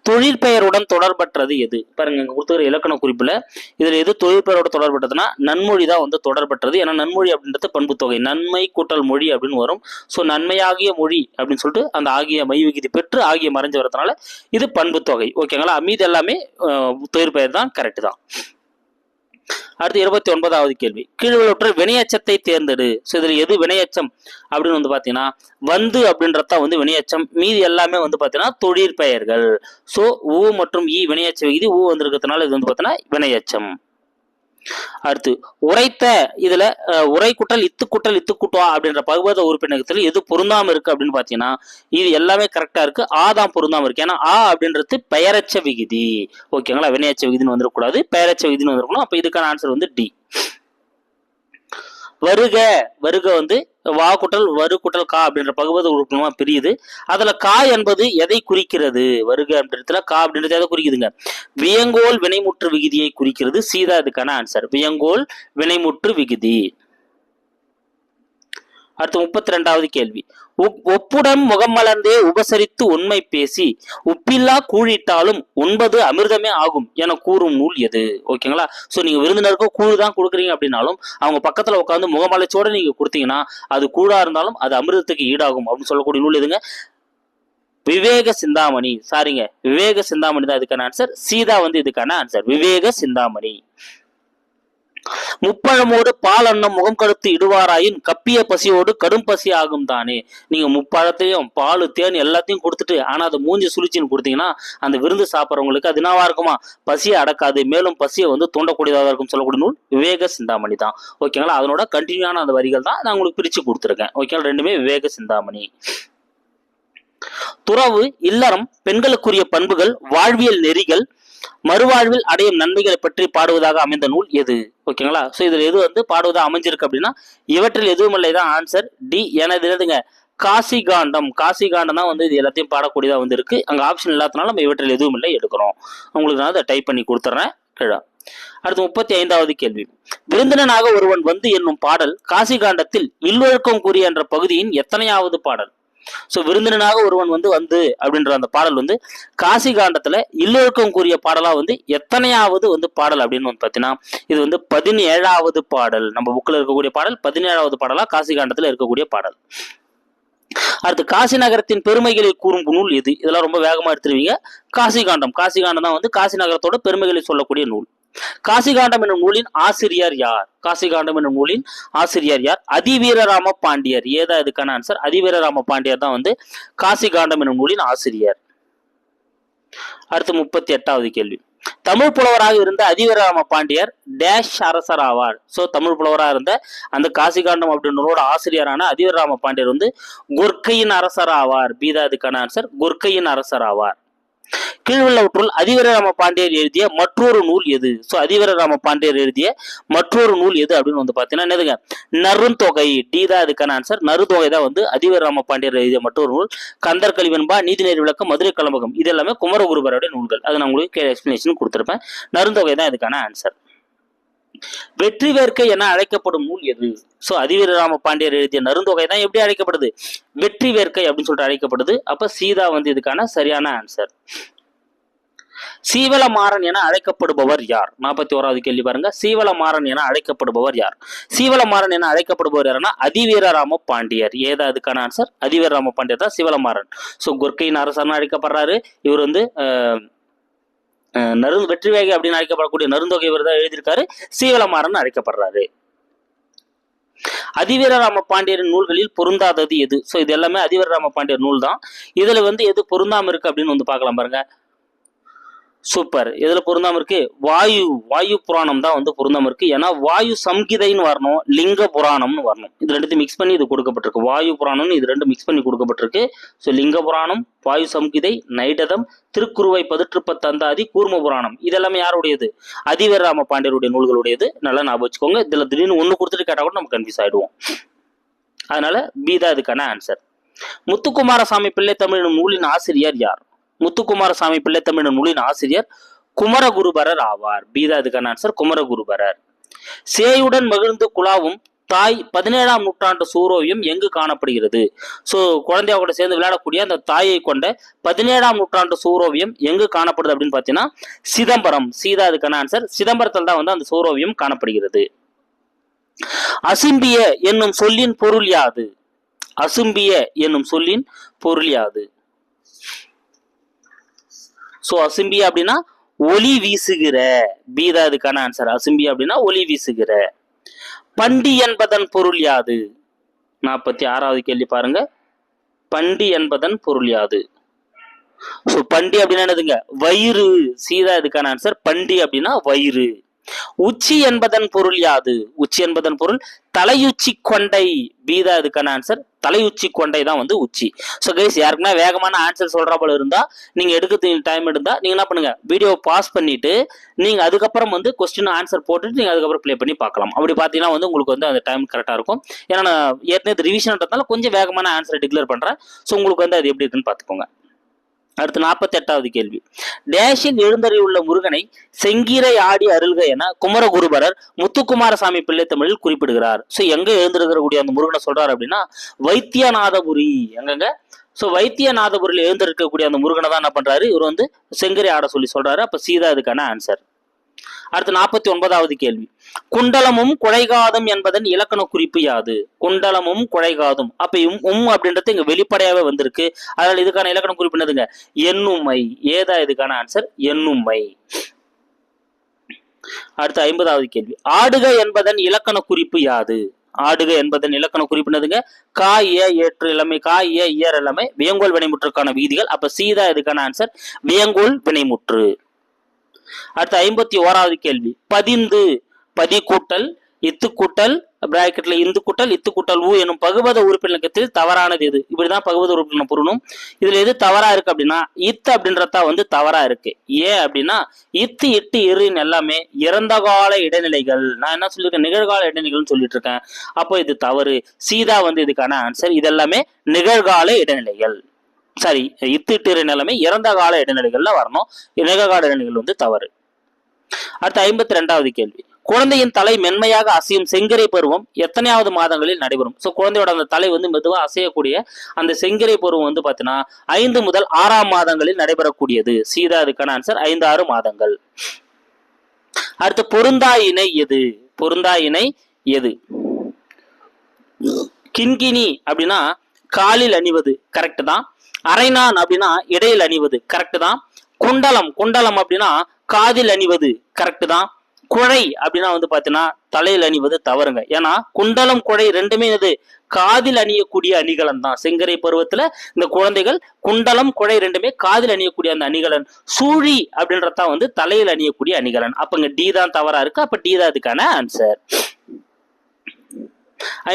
S1: தொழிற்பெயருடன் தொடர்பற்றது எது? பாருங்க, இங்க கொடுத்துக்கிற இலக்கண குறிப்புல இதுல எது தொழிற்பெயரோட தொடர்பட்டதுன்னா நன்மொழி தான் வந்து தொடர்பற்றது. ஏன்னா நன்மொழி அப்படின்றது பண்பு தொகை, நன்மை கூட்டல் மொழி அப்படின்னு வரும். ஸோ நன்மையாகிய மொழி அப்படின்னு சொல்லிட்டு அந்த ஆகிய மை விகுதி பெற்று ஆகிய மறைஞ்சு வரதுனால இது பண்பு தொகை. ஓகேங்களா? மீது எல்லாமே தொழிற்பெயர் தான். கரெக்ட் தான். அடுத்து 29வது கேள்வி. கீழ்வற்றுள் வினையச்சத்தை தேர்ந்தெடு. ஸோ இதுல எது வினையச்சம் அப்படின்னு வந்து பாத்தீங்கன்னா வந்து அப்படின்றதான் வந்து வினையச்சம். மீதி எல்லாமே வந்து பாத்தீங்கன்னா தொழிற்பெயர்கள். ஸோ ஊ மற்றும் ஈ வினையச்ச விகுதி ஊ வந்திருக்கிறதுனால இது வந்து பாத்தீங்கன்னா வினையச்சம். அடுத்து உரைத்த, இதுல உரை குட்டல் இத்து குட்டல் இத்து குட்டுவா அப்படின்ற பகுபத உறுப்பினகத்துல எது பொருந்தாம இருக்கு அப்படின்னு பாத்தீங்கன்னா இது எல்லாமே கரெக்டா இருக்கு. ஆ தான் பொருந்தாம இருக்கு. ஏன்னா ஆ அப்படின்றது பெயரச்ச விகுதி. ஓகேங்களா? வினையச்ச விகுதின்னு வந்துடக்கூடாது, பெயரச்ச விகுதின்னு வந்திருக்கணும். அப்ப இதுக்கான ஆன்சர் வந்து டி. வருக, வருக வந்து வா குட்டல் வரு குட்டல் கா அப்படின்ற பகுபத உறுப்பினமா பிரியுது. அதுல கா என்பது எதை குறிக்கிறது? வருக அப்படின்றதுல கா அப்படின்றது எதை குறிக்குதுங்க? வியங்கோல் வினைமுற்று விகுதியை குறிக்கிறது. சீதா இதுக்கான ஆன்சர். வியங்கோல் வினைமுற்று விகுதி. அடுத்து 32வது கேள்வி. ஒப்புடன் முகம் மலர்ந்தே உபசரித்து உண்மை பேசி உப்பில்லா கூழிட்டாலும் உண்பது அமிர்தமே ஆகும் என கூறும் நூல் எது? ஓகேங்களா? சோ நீங்க விருந்தினருக்கும் கூழ் தான் கொடுக்குறீங்க அப்படின்னாலும் அவங்க பக்கத்துல உட்காந்து முகமலர்ச்சியோட நீங்க கொடுத்தீங்கன்னா அது கூழா இருந்தாலும் அது அமிர்தத்துக்கு ஈடாகும் அப்படின்னு சொல்லக்கூடிய நூல் எதுங்க? விவேக சிந்தாமணி. சாரிங்க, விவேக சிந்தாமணி தான் இதுக்கான ஆன்சர். சீதா வந்து இதுக்கான ஆன்சர். விவேக சிந்தாமணி. முப்பழமோடு பால் அன்னம் முகம் கருத்து இடுவாராயின் கப்பிய பசியோடு கடும் பசி ஆகும் தானே. நீங்க முப்பழத்தையும் பால் தேன் எல்லாத்தையும் கொடுத்துட்டு ஆனா அதை மூஞ்சி சுழிச்சின்னு கொடுத்தீங்கன்னா அந்த விருந்து சாப்பிட்றவங்களுக்கு அது என்னவா இருக்குமா? பசியை அடக்காது, மேலும் பசியை வந்து தூண்டக்கூடியதாக இருக்கும் சொல்லக்கூடிய நூல் விவேக சிந்தாமணி தான். ஓகேங்களா? அதனோட கண்டினியூவான அந்த வரிகள் தான் நான் உங்களுக்கு பிரிச்சு கொடுத்துருக்கேன். ஓகேங்களா? ரெண்டுமே விவேக சிந்தாமணி. துறவு, இல்லறம், பெண்களுக்குரிய பண்புகள், வாழ்வியல் நெறிகள், மறுவாழ்வில் அடையும் நன்மைகளை பற்றி பாடுவதாக அமைந்த நூல் எது? ஓகேங்களா? சோ இதுல எது வந்து பாடுவதா அமைஞ்சிருக்கு அப்படின்னா இவற்றில் எதுவும் இல்லை தான் ஆன்சர். டி. எனது என்னதுங்க? காசி காண்டம். காசி காண்டம் தான் வந்து இது எல்லாத்தையும் பாடக்கூடியதா வந்து இருக்கு. அங்க ஆப்ஷன் இல்லாதனால நம்ம இவற்றில் எதுவும் இல்லை எடுக்கிறோம். உங்களுக்கு நான் அதை டைப் பண்ணி கொடுத்துட்றேன் கீழே. அடுத்து 35வது கேள்வி. விருந்தினனாக ஒருவன் வந்து என்னும் பாடல் காசி காண்டத்தில் இல்லொழுக்கம் கூறிய என்ற பகுதியின் எத்தனையாவது பாடல்? சோ விருந்தினனாக ஒருவன் வந்து அப்படின்ற அந்த பாடல் வந்து காசி காண்டத்துல இல்லொழுக்கம் கூறிய பாடலா வந்து எத்தனையாவது வந்து பாடல் அப்படின்னு வந்து பாத்தீங்கன்னா இது வந்து 17வது பாடல். நம்ம புக்ல இருக்கக்கூடிய பாடல் 17வது பாடலா காசி காண்டத்துல இருக்கக்கூடிய பாடல். அடுத்து காசி நகரத்தின் பெருமைகளை கூறும் நூல் எது? இதெல்லாம் ரொம்ப வேகமா எடுத்துருவீங்க. காசி காண்டம். காசி காண்டம் தான் வந்து காசி நகரத்தோட பெருமைகளை சொல்லக்கூடிய நூல். காசிகாண்டம் என்னும் நூலின் ஆசிரியர் யார்? காசிகாண்டம் என்னும் நூலின் ஆசிரியர் யார்? அதிவீரராம பாண்டியர். ஏதா இதுக்கான ஆன்சர்? அதிவீரராம பாண்டியர் தான் வந்து காசிகாண்டம் என்னும் நூலின் ஆசிரியர். அடுத்து 38வது கேள்வி. தமிழ் புலவராக இருந்த அதிவீரராம பாண்டியர் டேஷ் அரசர் ஆவார். சோ தமிழ் புலவராக இருந்த அந்த காசிகாண்டம் அப்படின்றோட ஆசிரியரான அதிவீரராம பாண்டியர் வந்து குர்க்கையின் அரசர் ஆவார். பீதா இதுக்கான ஆன்சர். குர்க்கையின் அரசர் ஆவார். கீழ்வுள்ளவற்றுள் அதிவீரராம பாண்டியர் எழுதிய மற்றொரு நூல் எது? சோ அதிவீரராம பாண்டியர் எழுதிய மற்றொரு நூல் எது அப்படின்னு வந்து பாத்தீங்கன்னா என்னதுங்க? நருந்தொகை. டி தான் இதுக்கான ஆன்சர். நருந்தொகை தான் வந்து அதிவீரராம பாண்டியர் எழுதிய மற்றொரு நூல். கந்தர் கலிவெண்பா, நீதிநெறி விளக்கம், மதுரை கலம்பகம் இது எல்லாமே குமரகுருபருடைய நூல்கள். அது நான் உங்களுக்கு எக்ஸ்பிளேஷன் கொடுத்திருப்பேன். நருந்தொகை தான் இதுக்கான ஆன்சர். வெற்றி வேர்க்கை என அழைக்கப்படும் நூல் எது? சோ அதிவீரராம பாண்டியர் எழுதிய நருந்தொகை தான் எப்படி அழைக்கப்படுது? வெற்றி வேர்க்கை அப்படின்னு சொல்லிட்டு அழைக்கப்படுது. அப்ப சீதா வந்து இதுக்கான சரியான ஆன்சர். சீவலமாறன் என அழைக்கப்படுபவர் யார்? 41வது கேள்வி பாருங்க. சீவலமாறன் என அழைக்கப்படுபவர் யார்? சீவலமாறன் என அழைக்கப்படுபவர் யாருன்னா அதிவீரராம பாண்டியர். ஏதா அதுக்கான ஆன்சர்? அதிவீரராம பாண்டியர் தான் சீவலமாறன். சோ குர்க்கையின் அரசன் அழைக்கப்படுறாரு. இவர் வந்து வெற்றிவேகை அப்படின்னு அழைக்கப்படக்கூடிய நருந்தொகை இவர் தான் எழுதியிருக்காரு. சீவலமாறன் அழைக்கப்படுறாரு. அதிவீரராம பாண்டியரின் நூல்களில் பொருந்தாதது எது? ஸோ இது எல்லாமே அதிவீரராம பாண்டியர் நூல் தான். இதுல வந்து எது பொருந்தாம இருக்கு அப்படின்னு வந்து பார்க்கலாம் பாருங்க. சூப்பர். எதுல பொருந்தாம இருக்கு? வாயு புராணம் தான் வந்து பொருந்தாம இருக்கு. ஏன்னா வாயு சம்கிதைன்னு வரணும், லிங்க புராணம்னு வரணும். இது ரெண்டுத்தையும் மிக்ஸ் பண்ணி இது கொடுக்கப்பட்டிருக்கு. வாயு புராணம்னு இது ரெண்டும் மிக்ஸ் பண்ணி கொடுக்கப்பட்டிருக்கு. ஸோ லிங்க புராணம், வாயு சம்கிதை, நைடதம், திருக்குறுவை பதிற்றுப்பத்து அந்தாதி, கூர்ம புராணம் இதெல்லாமே யாருடையது? அதிவீரராம பாண்டியருடைய நூல்களுடையது. நல்லா ஞாபகம் வச்சுக்கோங்க. இதுல திடீர்னு ஒண்ணு கொடுத்துட்டு கேட்டா கூட நம்ம கன்ஃபியூஸ் ஆயிடுவோம். அதனால பி தான் இதுக்கான ஆன்சர். முத்துக்குமாரசாமி பிள்ளைத்தமிழ் எனும் நூலின் ஆசிரியர் யார்? முத்துக்குமாரசாமி பிள்ளைத்தமிழ் நூலின் ஆசிரியர் குமரகுருபரர் ஆவார். பி தான் இதுக்கான ஆன்சர், குமரகுருபரர். சேயுடன் மகிழ்ந்து குழாவும் தாய் 17ஆம் நூற்றாண்டு சூரோவியம் எங்கு காணப்படுகிறது? ஸோ குழந்தைய கூட சேர்ந்து விளையாடக்கூடிய அந்த தாயை கொண்ட 17ஆம் நூற்றாண்டு சூரோவியம் எங்கு காணப்படுது அப்படின்னு பார்த்தீங்கன்னா சிதம்பரம். சீதா அதுக்கான ஆன்சர். சிதம்பரத்தில் தான் வந்து அந்த சூரோவியம் காணப்படுகிறது. அசிம்பிய என்னும் சொல்லின் பொருள் யாது? அசும்பிய என்னும் சொல்லின் பொருள் யாது? சோ அசிம்பியா அப்படின்னா ஒளி வீசுகிற. பி தான் அதுக்கான ஆன்சர். அசிம்பியா அப்படின்னா ஒளி வீசுகிற. பண்டி என்பதன் பொருள் யாது? 46வது கேள்வி பாருங்க. பண்டி என்பதன் பொருள் யாது? சோ பண்டி அப்படின்னா என்னதுங்க? வயிறு. சீதா இதுக்கான ஆன்சர். பண்டி அப்படின்னா வயிறு. உச்சி என்பதன் பொருள் யாது? உச்சி என்பதன் பொருள் தலையுச்சி கொண்டை. பீதா இதுக்கான ஆன்சர். தலையுச்சி கொண்டை தான் வந்து உச்சி. ஸோ கைஸ் யாருக்குன்னா வேகமான ஆன்சர் சொல்ற போல இருந்தா நீங்க எடுக்க டைம் இருந்தா நீங்க என்ன பண்ணுங்க, வீடியோ பாஸ் பண்ணிட்டு நீங்க அதுக்கப்புறம் வந்து கொஸ்டின் ஆன்சர் போட்டுட்டு நீங்க அதுக்கப்புறம் ப்ளே பண்ணி பார்க்கலாம். அப்படி பார்த்தீங்கன்னா வந்து உங்களுக்கு வந்து அந்த டைம் கரெக்டாக இருக்கும். ஏன்னா நான் ஏற்கனவே ரிவிஷன்ன்றதுனால கொஞ்சம் வேகமான ஆன்சர் டிக்ளேர் பண்றேன். ஸோ உங்களுக்கு வந்து அது எப்படி இருக்குன்னு பார்த்துக்கோங்க. அடுத்து 48வது கேள்வி. டேஷில் எழுந்தறியுள்ள முருகனை செங்கீரை ஆடி அருள்க என குமரகுருபரர் முத்துக்குமாரசாமி பிள்ளைத்தமிழில் குறிப்பிடுகிறார். ஸோ எங்க எழுந்திருக்கக்கூடிய அந்த முருகனை சொல்றாரு அப்படின்னா வைத்தியநாதபுரி. எங்கங்க? ஸோ வைத்தியநாதபுரியில் எழுந்திருக்கக்கூடிய அந்த முருகனை தான் என்ன பண்றாரு, இவர் வந்து செங்கரை ஆட சொல்லி சொல்றாரு. அப்ப சீதா இதுக்கான ஆன்சர். அடுத்து 49வது கேள்வி. குண்டலமும் குழைகாதும் என்பதன் இலக்கண குறிப்பு யாது? குண்டலமும் குழைகாதும். அப்ப அப்படின்றது இங்க வெளிப்படையாவே வந்திருக்கு. அதனால இதுக்கான இலக்கண குறிப்பு என்னதுங்க? எண்ணுமை. ஏதா இதுக்கான ஆன்சர்? எண்ணுமை. அடுத்து 50வது கேள்வி. ஆடுக என்பதன் இலக்கண குறிப்பு யாது? ஆடுக என்பதன் இலக்கண குறிப்பு என்னதுங்க? காய ஏற்று இளமை, காய இயர் இளமை, வியங்கோல் வினைமுற்றுக்கான விதிகள். அப்ப சீதா இதுக்கான ஆன்சர் வியங்கோல் வினைமுற்று. அடுத்த 51வது கேள்வி. பதிந்து. பதி கூட்டல் இத்து கூட்டல் பிராக்கெட்ல இந்து கூட்டல் இத்து கூட்டல் ஊ எனும் பகுபத உறுப்பினத்தில் தவறானது எது? இப்படிதான் பகுபத உறுப்பினர் பொருளும். இதுல எது தவறா இருக்கு அப்படின்னா இத்து அப்படின்றதா வந்து தவறா இருக்கு. ஏன் அப்படின்னா இத்து இட்டு இறுன்னு எல்லாமே இறந்த கால இடைநிலைகள். நான் என்ன சொல்லியிருக்கேன்? நிகழ்கால இடைநிலைகள்னு சொல்லிட்டு இருக்கேன். அப்போ இது தவறு. சீதா வந்து இதுக்கான ஆன்சர். இதெல்லாமே நிகழ்கால இடைநிலைகள். சரி, இத்திட்டு நிலைமை இறந்த கால இடைநிலைகள்ல வரணும். நிகழ்கால இடைநிலைகள் வந்து தவறு. அடுத்த 52வது கேள்வி. குழந்தையின் தலை மென்மையாக அசையும் செங்கரை பருவம் எத்தனையாவது மாதங்களில் நடைபெறும்? ஸோ குழந்தையோட அந்த தலை வந்து மெதுவாக அசையக்கூடிய அந்த செங்கரை பருவம் வந்து பார்த்தீங்கன்னா 5 முதல் 6ஆம் மாதங்களில் நடைபெறக்கூடியது. சீதா அதுக்கான ஆன்சர் 5-6 மாதங்கள். அடுத்து பொருந்தா இணை எது? பொருந்தா இணை எது? கிண்கிணி அப்படின்னா காலில் அணிவது, கரெக்ட் தான். அரைநான் அப்படின்னா இடையில் அணிவது, கரெக்ட் தான். குண்டலம், குண்டலம் அப்படின்னா காதில் அணிவது, கரெக்ட் தான். குழை அப்படின்னா வந்து பாத்தீங்கன்னா தலையில் அணிவது தவறுங்க. ஏன்னா குண்டலம் குழை ரெண்டுமே இது காதில் அணியக்கூடிய அணிகலன் தான். செங்கரை பருவத்துல இந்த குழந்தைகள் குண்டலம் குழை ரெண்டுமே காதில் அணியக்கூடிய அந்த அணிகலன். சூழி அப்படின்றதான் வந்து தலையில் அணியக்கூடிய அணிகலன். அப்ப இங்க டி தான் தவறா இருக்கு. அப்ப டி தான் அதுக்கான ஆன்சர்.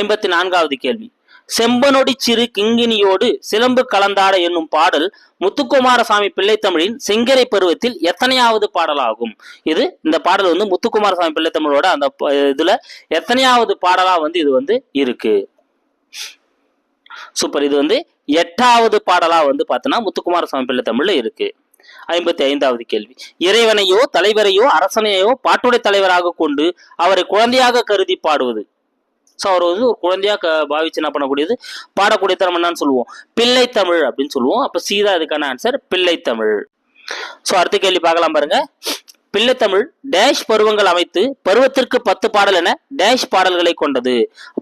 S1: 54வது கேள்வி. செம்பனொடி சிறு கிங்கினியோடு சிலம்பு கலந்தாட என்னும் பாடல் முத்துக்குமாரசாமி பிள்ளைத்தமிழின் செங்கரை பருவத்தில் எத்தனையாவது பாடலாகும்? இது இந்த பாடல் வந்து முத்துக்குமாரசாமி பிள்ளைத்தமிழோட அந்த இதுல எத்தனையாவது பாடலா வந்து இது வந்து இருக்கு? சூப்பர். இது வந்து 8வது பாடலா வந்து பார்த்தோன்னா முத்துக்குமாரசாமி பிள்ளைத்தமிழ்ல இருக்கு. 55வது கேள்வி. இறைவனையோ தலைவரையோ அரசனையோ பாட்டுடை தலைவராக கொண்டு அவரை குழந்தையாக கருதி பாடுவது. ஸோ அவர் வந்து ஒரு குழந்தையா பாவிச்சு என்ன பண்ணக்கூடியது பாடக்கூடிய தரம் என்னன்னு சொல்லுவோம்? பிள்ளைத்தமிழ் அப்படின்னு சொல்லுவோம். அப்ப சீதா இதுக்கான ஆன்சர் பிள்ளைத்தமிழ். ஸோ அடுத்த கேள்வி பார்க்கலாம் பாருங்க. பிள்ளைத்தமிழ் டேஷ் பருவங்கள் அமைத்து பருவத்திற்கு 10 பாடல் என டேஷ் பாடல்களை கொண்டது.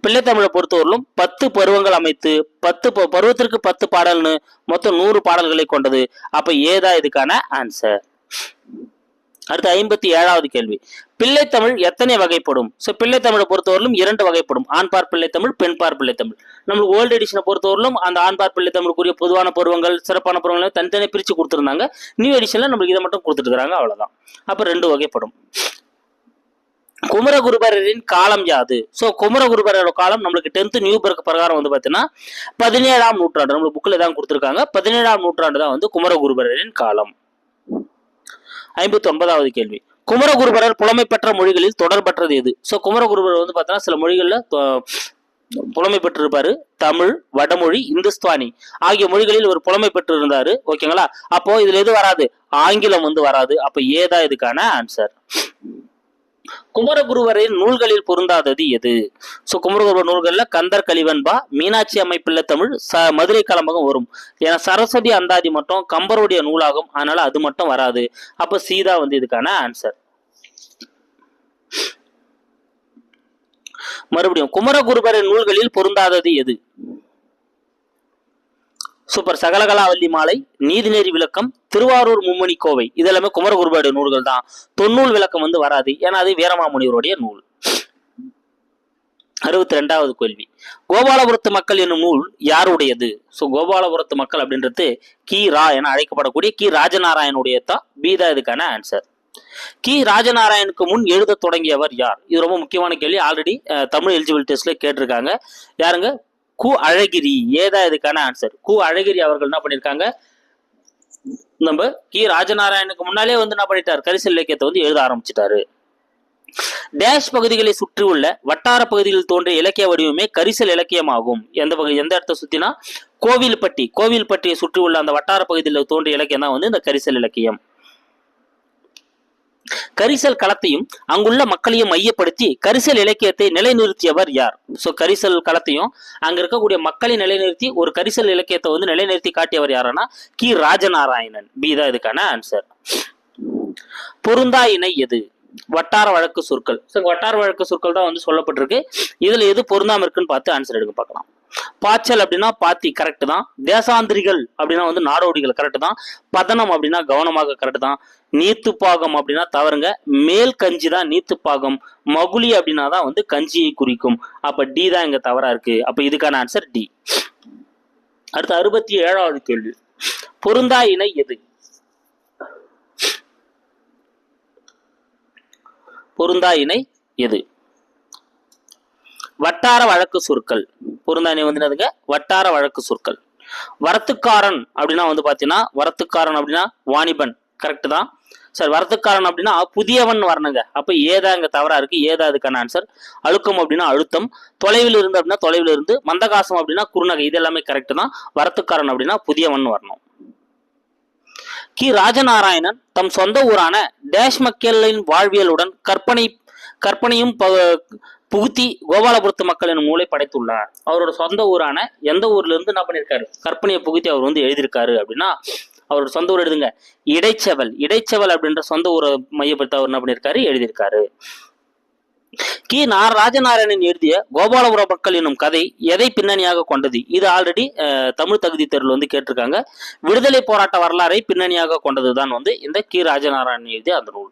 S1: பிள்ளைத்தமிழை பொறுத்தவரையிலும் 10 பருவங்கள் அமைத்து 10 பருவத்திற்கு 10 பாடல்னு மொத்தம் 100 பாடல்களை கொண்டது. அப்ப ஏதா இதுக்கான ஆன்சர்? அடுத்து 57வது கேள்வி, பிள்ளைத்தமிழ் எத்தனை வகைப்படும்? ஸோ பிள்ளைத்தமிழை பொறுத்தவரையிலும் 2 வகைப்படும், ஆண்பார் பிள்ளைத்தமிழ், பெண்பார் பிள்ளைத்தமிழ். நம்மளுக்கு ஓல்டு எடிஷனை பொறுத்தவரையிலும் அந்த ஆண்பார் பிள்ளைத்தமிழுக்குரிய பொதுவான பருவங்கள், சிறப்பான பருவங்கள் தனித்தனியாக பிரித்து கொடுத்துருந்தாங்க. நியூ எடிஷனில் நம்மளுக்கு இதை மட்டும் கொடுத்துட்டு இருக்காங்க, அவ்வளோதான். அப்போ 2 வகைப்படும். குமரகுருபரரின் காலம் யாது? ஸோ குமரகுருபரோட காலம் நம்மளுக்கு 10th நியூ பர்க் பிரகாரம் வந்து பார்த்தீங்கன்னா 17ஆம் நூற்றாண்டு, நம்மளுக்கு புக்கில் தான் கொடுத்துருக்காங்க. 17ஆம் நூற்றாண்டு தான் வந்து குமரகுருபரரின் காலம். 59வது கேள்வி, குமரகுருபரர் புலமை பெற்ற மொழிகளில் தொடர்பற்றது எது? ஸோ குமரகுருபரர் வந்து பார்த்தீங்கன்னா சில மொழிகளில் புலமை பெற்றிருப்பாரு. தமிழ், வடமொழி, இந்துஸ்தானி ஆகிய மொழிகளில் ஒரு புலமை பெற்று இருந்தாரு. ஓகேங்களா? அப்போ இதுல எது வராது? ஆங்கிலம் வந்து வராது. அப்ப ஏதா இதுக்கான ஆன்சர். குமரகுருவரின் நூல்களில் பொருந்தாதது எது? ஸோ குமரகுருவர் நூல்கள்ல கந்தர் கலிவன்பா, மீனாட்சி அம்மை பிள்ளை தமிழ், மதுரை கலம்பகம் வரும். ஏன்னா சரஸ்வதி அந்தாதி மட்டும் கம்பருடைய நூலாகும், அதனால அது மட்டும் வராது. அப்ப சீதா வந்து இதுக்கான ஆன்சர். மறுபடியும் குமரகுருபரின் நூல்களில் பொருந்தாதது எது? சூப்பர். சகலகலாவல்லி மாலை, நீதிநெறி விளக்கம், திருவாரூர் மும்மணி கோவை இதெல்லாமே குமரகுருபருடைய நூல்கள் தான். தொன்னூல் விளக்கம் வந்து வராது, ஏன்னா அது வீரமாமுனிவருடைய நூல். 62வது கேள்வி, கோபாலபுரத்து மக்கள் என்னும் நூல் யாருடையது? ஸோ கோபாலபுரத்து மக்கள் அப்படின்றது கி ரா என அழைக்கப்படக்கூடிய கி ராஜநாராயணுடைய தான். பீதா இதுக்கான ஆன்சர். கி ராஜநாராயணுக்கு முன் எழுத தொடங்கியவர் யார்? இது ரொம்ப முக்கியமான கேள்வி. ஆல்ரெடி தமிழ் எலிஜிபிள் டெஸ்ட்ல கேட்டிருக்காங்க. யாருங்க? கு அழகிரி. ஏதா இதுக்கான ஆன்சர். கு அழகிரி அவர்கள் என்ன பண்ணிருக்காங்க? நம்ம கி ராஜநாராயணுக்கு முன்னாலே வந்து என்ன பண்ணிட்டார்? கரிசல் இலக்கியத்தை வந்து எழுத ஆரம்பிச்சிட்டாரு. டேஷ் பகுதிகளை சுற்றி உள்ள வட்டார பகுதிகளில் தோன்றிய இலக்கிய வடிவமே கரிசல் இலக்கியமாகும். எந்த இடத்தை சுத்தினா? கோவில்பட்டி. கோவில்பட்டியை சுற்றி உள்ள அந்த வட்டார பகுதியில் தோன்றிய இலக்கியம் தான் வந்து இந்த கரிசல் இலக்கியம். கரிசல் களத்தையும் அங்குள்ள மக்களையும் மையப்படுத்தி கரிசல் இலக்கியத்தை நிலைநிறுத்தியவர் யார்? சோ கரிசல் களத்தையும் அங்க இருக்கக்கூடிய மக்களை நிலைநிறுத்தி ஒரு கரிசல் இலக்கியத்தை வந்து நிலைநிறுத்தி காட்டியவர் யாருன்னா கி ராஜநாராயணன். பி தான் இதுக்கான ஆன்சர். பொருந்தா இணை எது? வட்டார வழக்கு சொற்கள். வட்டார வழக்கு சொற்கள் தான் வந்து சொல்லப்பட்டிருக்கு. இதுல எது பொருந்தாம இருக்குன்னு பார்த்து ஆன்சர் எடுக்க பார்க்கலாம். பாய்ச்சல் அப்படின்னா பாத்தி, கரெக்ட் தான். தேசாந்திரிகள் அப்படின்னா வந்து நாடோடிகள், கரெக்ட் தான். பதனம் அப்படின்னா கவனமாக, கரெக்ட் தான். நீத்துப்பாகம் அப்படின்னா தவறுங்க. மேல் கஞ்சி தான் நீத்துப்பாகம். மகுளி அப்படின்னா தான் வந்து கஞ்சியை குறிக்கும். அப்ப டி தான் இங்க தவறா இருக்கு. அப்ப இதுக்கான ஆன்சர் டி. அடுத்து 67வது கேள்வி, பொருந்தா இணை எது? பொருந்தா இணை எது? வட்டார வழக்கு சொற்கள். பொருந்தா இணை வந்து என்னதுங்க? வட்டார வழக்கு சொற்கள். வரத்துக்காரன் அப்படின்னா வந்து பாத்தீங்கன்னா, வரத்துக்காரன் அப்படின்னா வாணிபன், கரெக்ட் தான் சார். வரத்துக்காரன் அப்படின்னா புதியவன் வரணுங்க. அப்ப ஏதா இங்க தவறா இருக்கு. ஏதா அதுக்கான ஆன்சர். அழுக்கம் அப்படின்னா அழுத்தம். தொலைவில் இருந்து அப்படின்னா தொலைவில் இருந்து. மந்தகாசம் அப்படின்னா குறுநகை. இது எல்லாமே கரெக்ட் தான். வரத்துக்காரன் அப்படின்னா புதியவன் வரணும். கி ராஜநாராயணன் தம் சொந்த ஊரான டேஷ் மக்களின் வாழ்வியலுடன் கற்பனையும் புகுத்தி கோபாலபுரத்து மக்கள் எனும் நூலை படைத்துள்ளார். அவரோட சொந்த ஊரான எந்த ஊர்ல இருந்து என்ன பண்ணிருக்காரு? கற்பனையை புகுத்தி அவர் வந்து எழுதியிருக்காரு அப்படின்னா அவரோட சொந்த ஊர் எழுதுங்க, இடைச்செவல். இடைச்செவல் அப்படின்ற சொந்த ஊரை மையப்படுத்த அவர் என்ன பண்ணிருக்காரு? எழுதியிருக்காரு. கி ராஜநாராயணன் எழுதிய கோபாலபுர மக்கள் என்னும் கதை எதை பின்னணியாக கொண்டது? இது ஆல்ரெடி தமிழ் தகுதி தேர்வில் வந்து கேட்டிருக்காங்க. விடுதலை போராட்ட வரலாறை பின்னணியாக கொண்டதுதான் வந்து இந்த கி ராஜநாராயணன் எழுதிய அந்த நூல்.